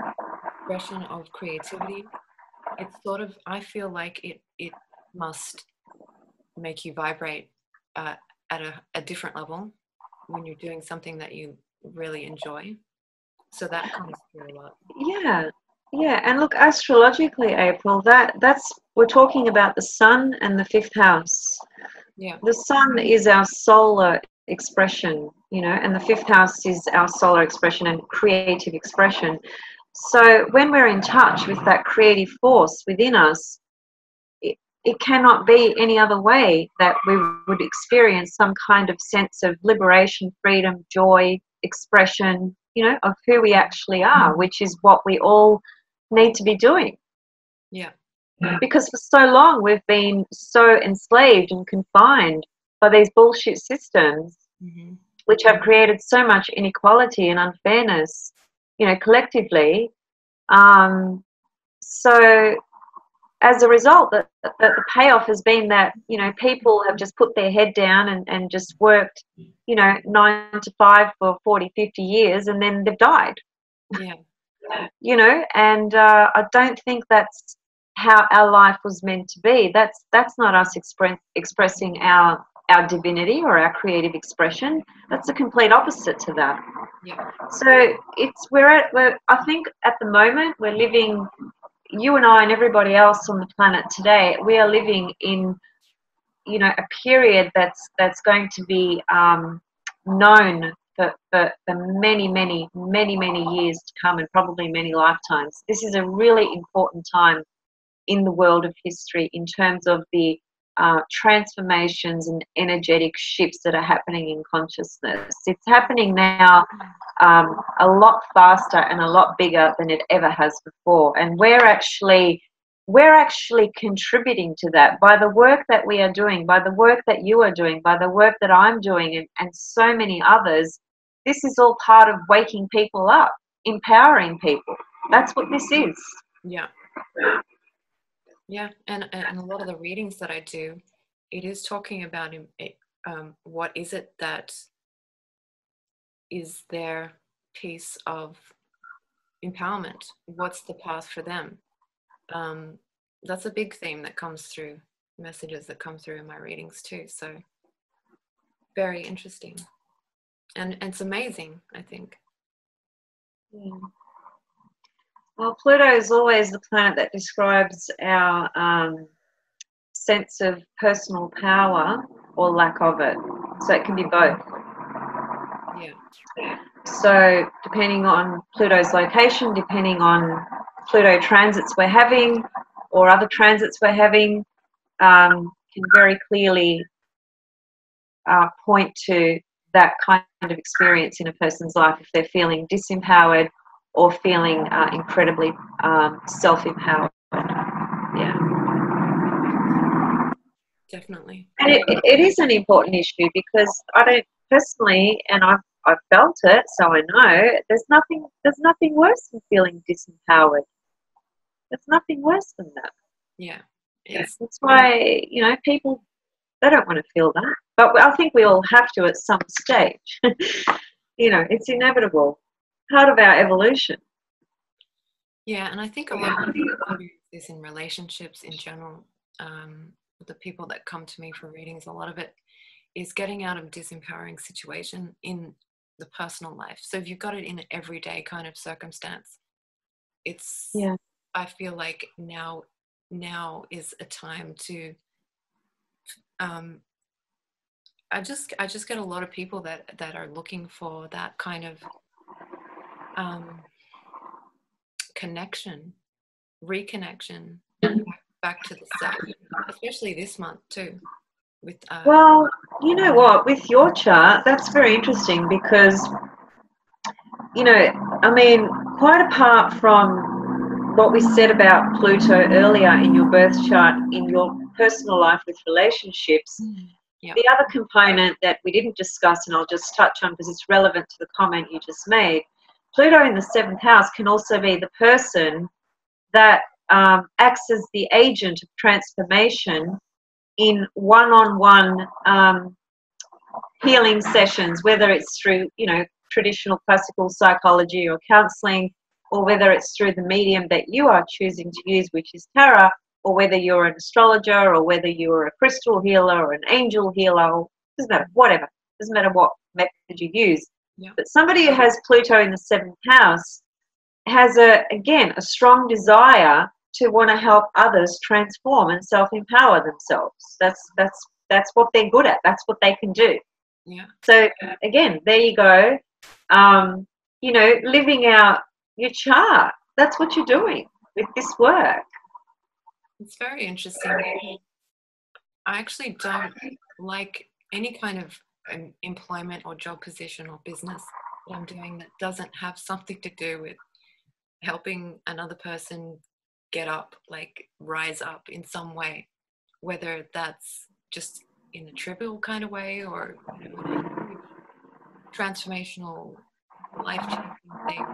Speaker 1: of creativity. It's sort of, I feel like it must make you vibrate at a different level when you're doing something that you really enjoy. So that comes through a lot.
Speaker 2: Yeah, yeah. And look, astrologically, April, that's we're talking about the sun and the fifth house.
Speaker 1: Yeah.
Speaker 2: The sun is our solar expression, you know, and the fifth house is our solar expression and creative expression. So when we're in touch with that creative force within us, it cannot be any other way that we would experience some kind of sense of liberation, freedom, joy, expression, you know, of who we actually are, which is what we all need to be doing.
Speaker 1: Yeah.
Speaker 2: Because for so long we've been so enslaved and confined by these bullshit systems, which have created so much inequality and unfairness, you know, collectively. So as a result, the payoff has been that, you know, people have just put their head down and just worked, you know, 9 to 5 for 40, 50 years, and then they've died.
Speaker 1: Yeah.
Speaker 2: You know, and I don't think that's how our life was meant to be. That's not us expressing our divinity or our creative expression. That's the complete opposite to that.
Speaker 1: Yeah.
Speaker 2: So I think at the moment we're living, you and I and everybody else on the planet today, we are living in, you know, a period that's going to be known for many, many, many, many years to come, and probably many lifetimes. This is a really important time in the world of history in terms of the transformations and energetic shifts that are happening in consciousness. It's happening now a lot faster and a lot bigger than it ever has before, and we're actually contributing to that by the work that we are doing, by the work that you are doing, by the work that I'm doing, and so many others. This is all part of waking people up, empowering people. That's what this is.
Speaker 1: Yeah. Yeah. And a lot of the readings that I do, it is talking about what is it that is their piece of empowerment? What's the path for them? That's a big theme that comes through, messages that come through in my readings too. So very interesting. And it's amazing, I think.
Speaker 2: Yeah. Well, Pluto is always the planet that describes our sense of personal power or lack of it. So it can be both.
Speaker 1: Yeah.
Speaker 2: So depending on Pluto's location, depending on Pluto transits we're having or other transits we're having, can very clearly point to that kind of experience in a person's life if they're feeling disempowered or feeling incredibly self-empowered. Yeah.
Speaker 1: Definitely.
Speaker 2: And it is an important issue because I don't personally, and I've felt it, so I know there's nothing worse than feeling disempowered. There's nothing worse than that.
Speaker 1: Yeah.
Speaker 2: That's why, you know, people, they don't want to feel that, but I think we all have to at some stage. You know, it's inevitable, part of our evolution.
Speaker 1: Yeah, and I think a lot of people experience this in relationships in general. The people that come to me for readings, a lot of it is getting out of disempowering situation in the personal life. So if you've got it in an everyday kind of circumstance, it's,
Speaker 2: Yeah.
Speaker 1: I feel like now is a time to I just get a lot of people that are looking for that kind of connection, reconnection back to the self, especially this month too. With
Speaker 2: Well, you know what, with your chart, that's very interesting because, you know, I mean, quite apart from what we said about Pluto earlier in your birth chart, in your personal life with relationships, the other component that we didn't discuss, and I'll just touch on because it's relevant to the comment you just made, Pluto in the 7th house can also be the person that acts as the agent of transformation in one-on-one healing sessions, whether it's through, traditional classical psychology or counseling, or whether it's through the medium that you are choosing to use, which is tarot, or whether you're an astrologer, or whether you're a crystal healer or an angel healer, doesn't matter, whatever. Doesn't matter what method you use.
Speaker 1: Yeah.
Speaker 2: But somebody who has Pluto in the 7th house has, again, a strong desire to want to help others transform and self-empower themselves. That's what they're good at. That's what they can do.
Speaker 1: Yeah.
Speaker 2: So again, there you go. Living out your chart. That's what you're doing with this work.
Speaker 1: It's very interesting. I actually don't like any kind of employment or job position or business that I'm doing that doesn't have something to do with helping another person get up, like rise up in some way, whether that's just in a trivial kind of way or transformational, life-changing thing.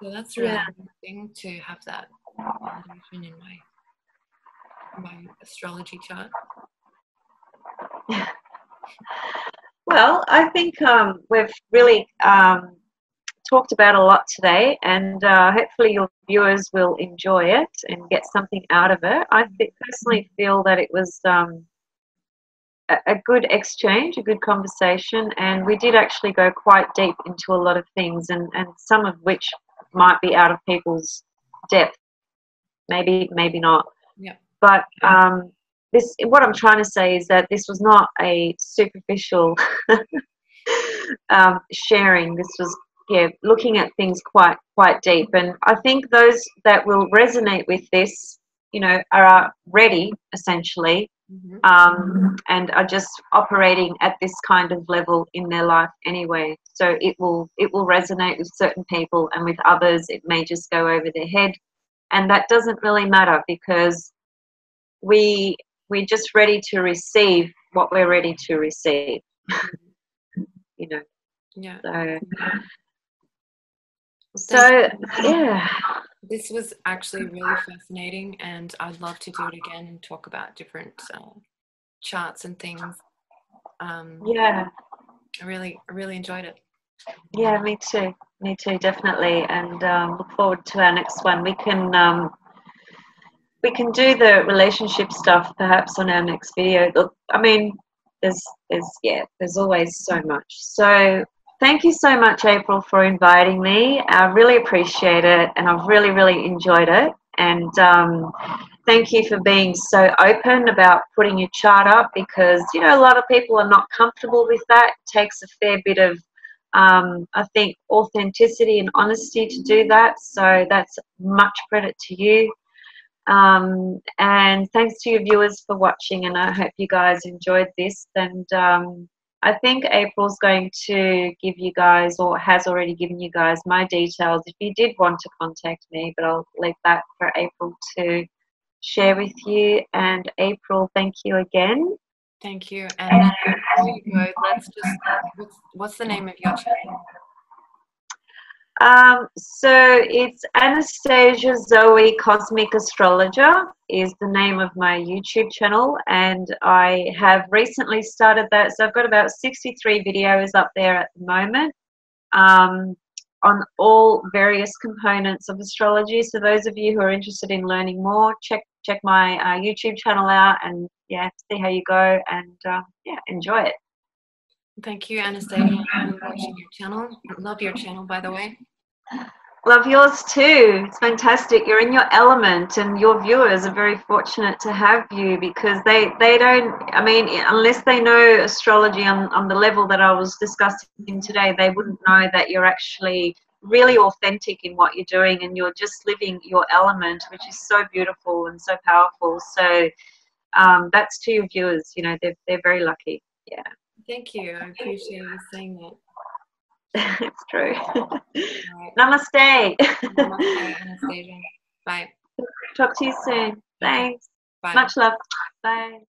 Speaker 1: So that's really interesting to have that validation in my astrology chart.
Speaker 2: Well, I think we've really talked about a lot today, and hopefully your viewers will enjoy it and get something out of it. I personally feel that it was a good exchange, a good conversation, and we did actually go quite deep into a lot of things, and some of which might be out of people's depth, maybe not.
Speaker 1: Yeah.
Speaker 2: But what I'm trying to say is that this was not a superficial sharing. This was looking at things quite deep, and I think those that will resonate with this, are ready essentially. And are just operating at this kind of level in their life anyway. So it will resonate with certain people, and with others it may just go over their head. And that doesn't really matter, because we're just ready to receive what we're ready to receive.
Speaker 1: Yeah.
Speaker 2: So yeah.
Speaker 1: This was actually really fascinating, and I'd love to do it again and talk about different charts and things.
Speaker 2: Yeah.
Speaker 1: I really enjoyed it.
Speaker 2: Yeah, me too, definitely, and look forward to our next one. We can do the relationship stuff perhaps on our next video. Look, I mean, there's always so much. So thank you so much, April, for inviting me. I really appreciate it, and I've really enjoyed it. And thank you for being so open about putting your chart up, because a lot of people are not comfortable with that. It takes a fair bit of I think authenticity and honesty to do that. So that's much credit to you. And thanks to your viewers for watching, and I hope you guys enjoyed this. And I think April's going to give you guys, or has already given you guys, my details if you did want to contact me, but I'll leave that for April to share with you. And April, thank you again.
Speaker 1: Thank you. And before you go, let's just, what's the name of your channel?
Speaker 2: So it's Anastasia Zoe Cosmic Astrologer is the name of my YouTube channel, and I have recently started that. So I've got about 63 videos up there at the moment, on all various components of astrology. So those of you who are interested in learning more, check my YouTube channel out, and see how you go, and enjoy it.
Speaker 1: Thank you, Anastasia. I'm watching your channel. Love your channel, by the way.
Speaker 2: Love yours too. It's fantastic. You're in your element, and your viewers are very fortunate to have you, because they don't, I mean, unless they know astrology on the level that I was discussing today, they wouldn't know that you're actually really authentic in what you're doing, and you're just living your element, which is so beautiful and so powerful. So that's to your viewers. They're very lucky. Yeah.
Speaker 1: Thank you. I appreciate you saying that.
Speaker 2: It's true.
Speaker 1: Right.
Speaker 2: Namaste.
Speaker 1: Namaste, Anastasia. Bye.
Speaker 2: Talk to you soon. Thanks.
Speaker 1: Bye.
Speaker 2: Much love. Bye.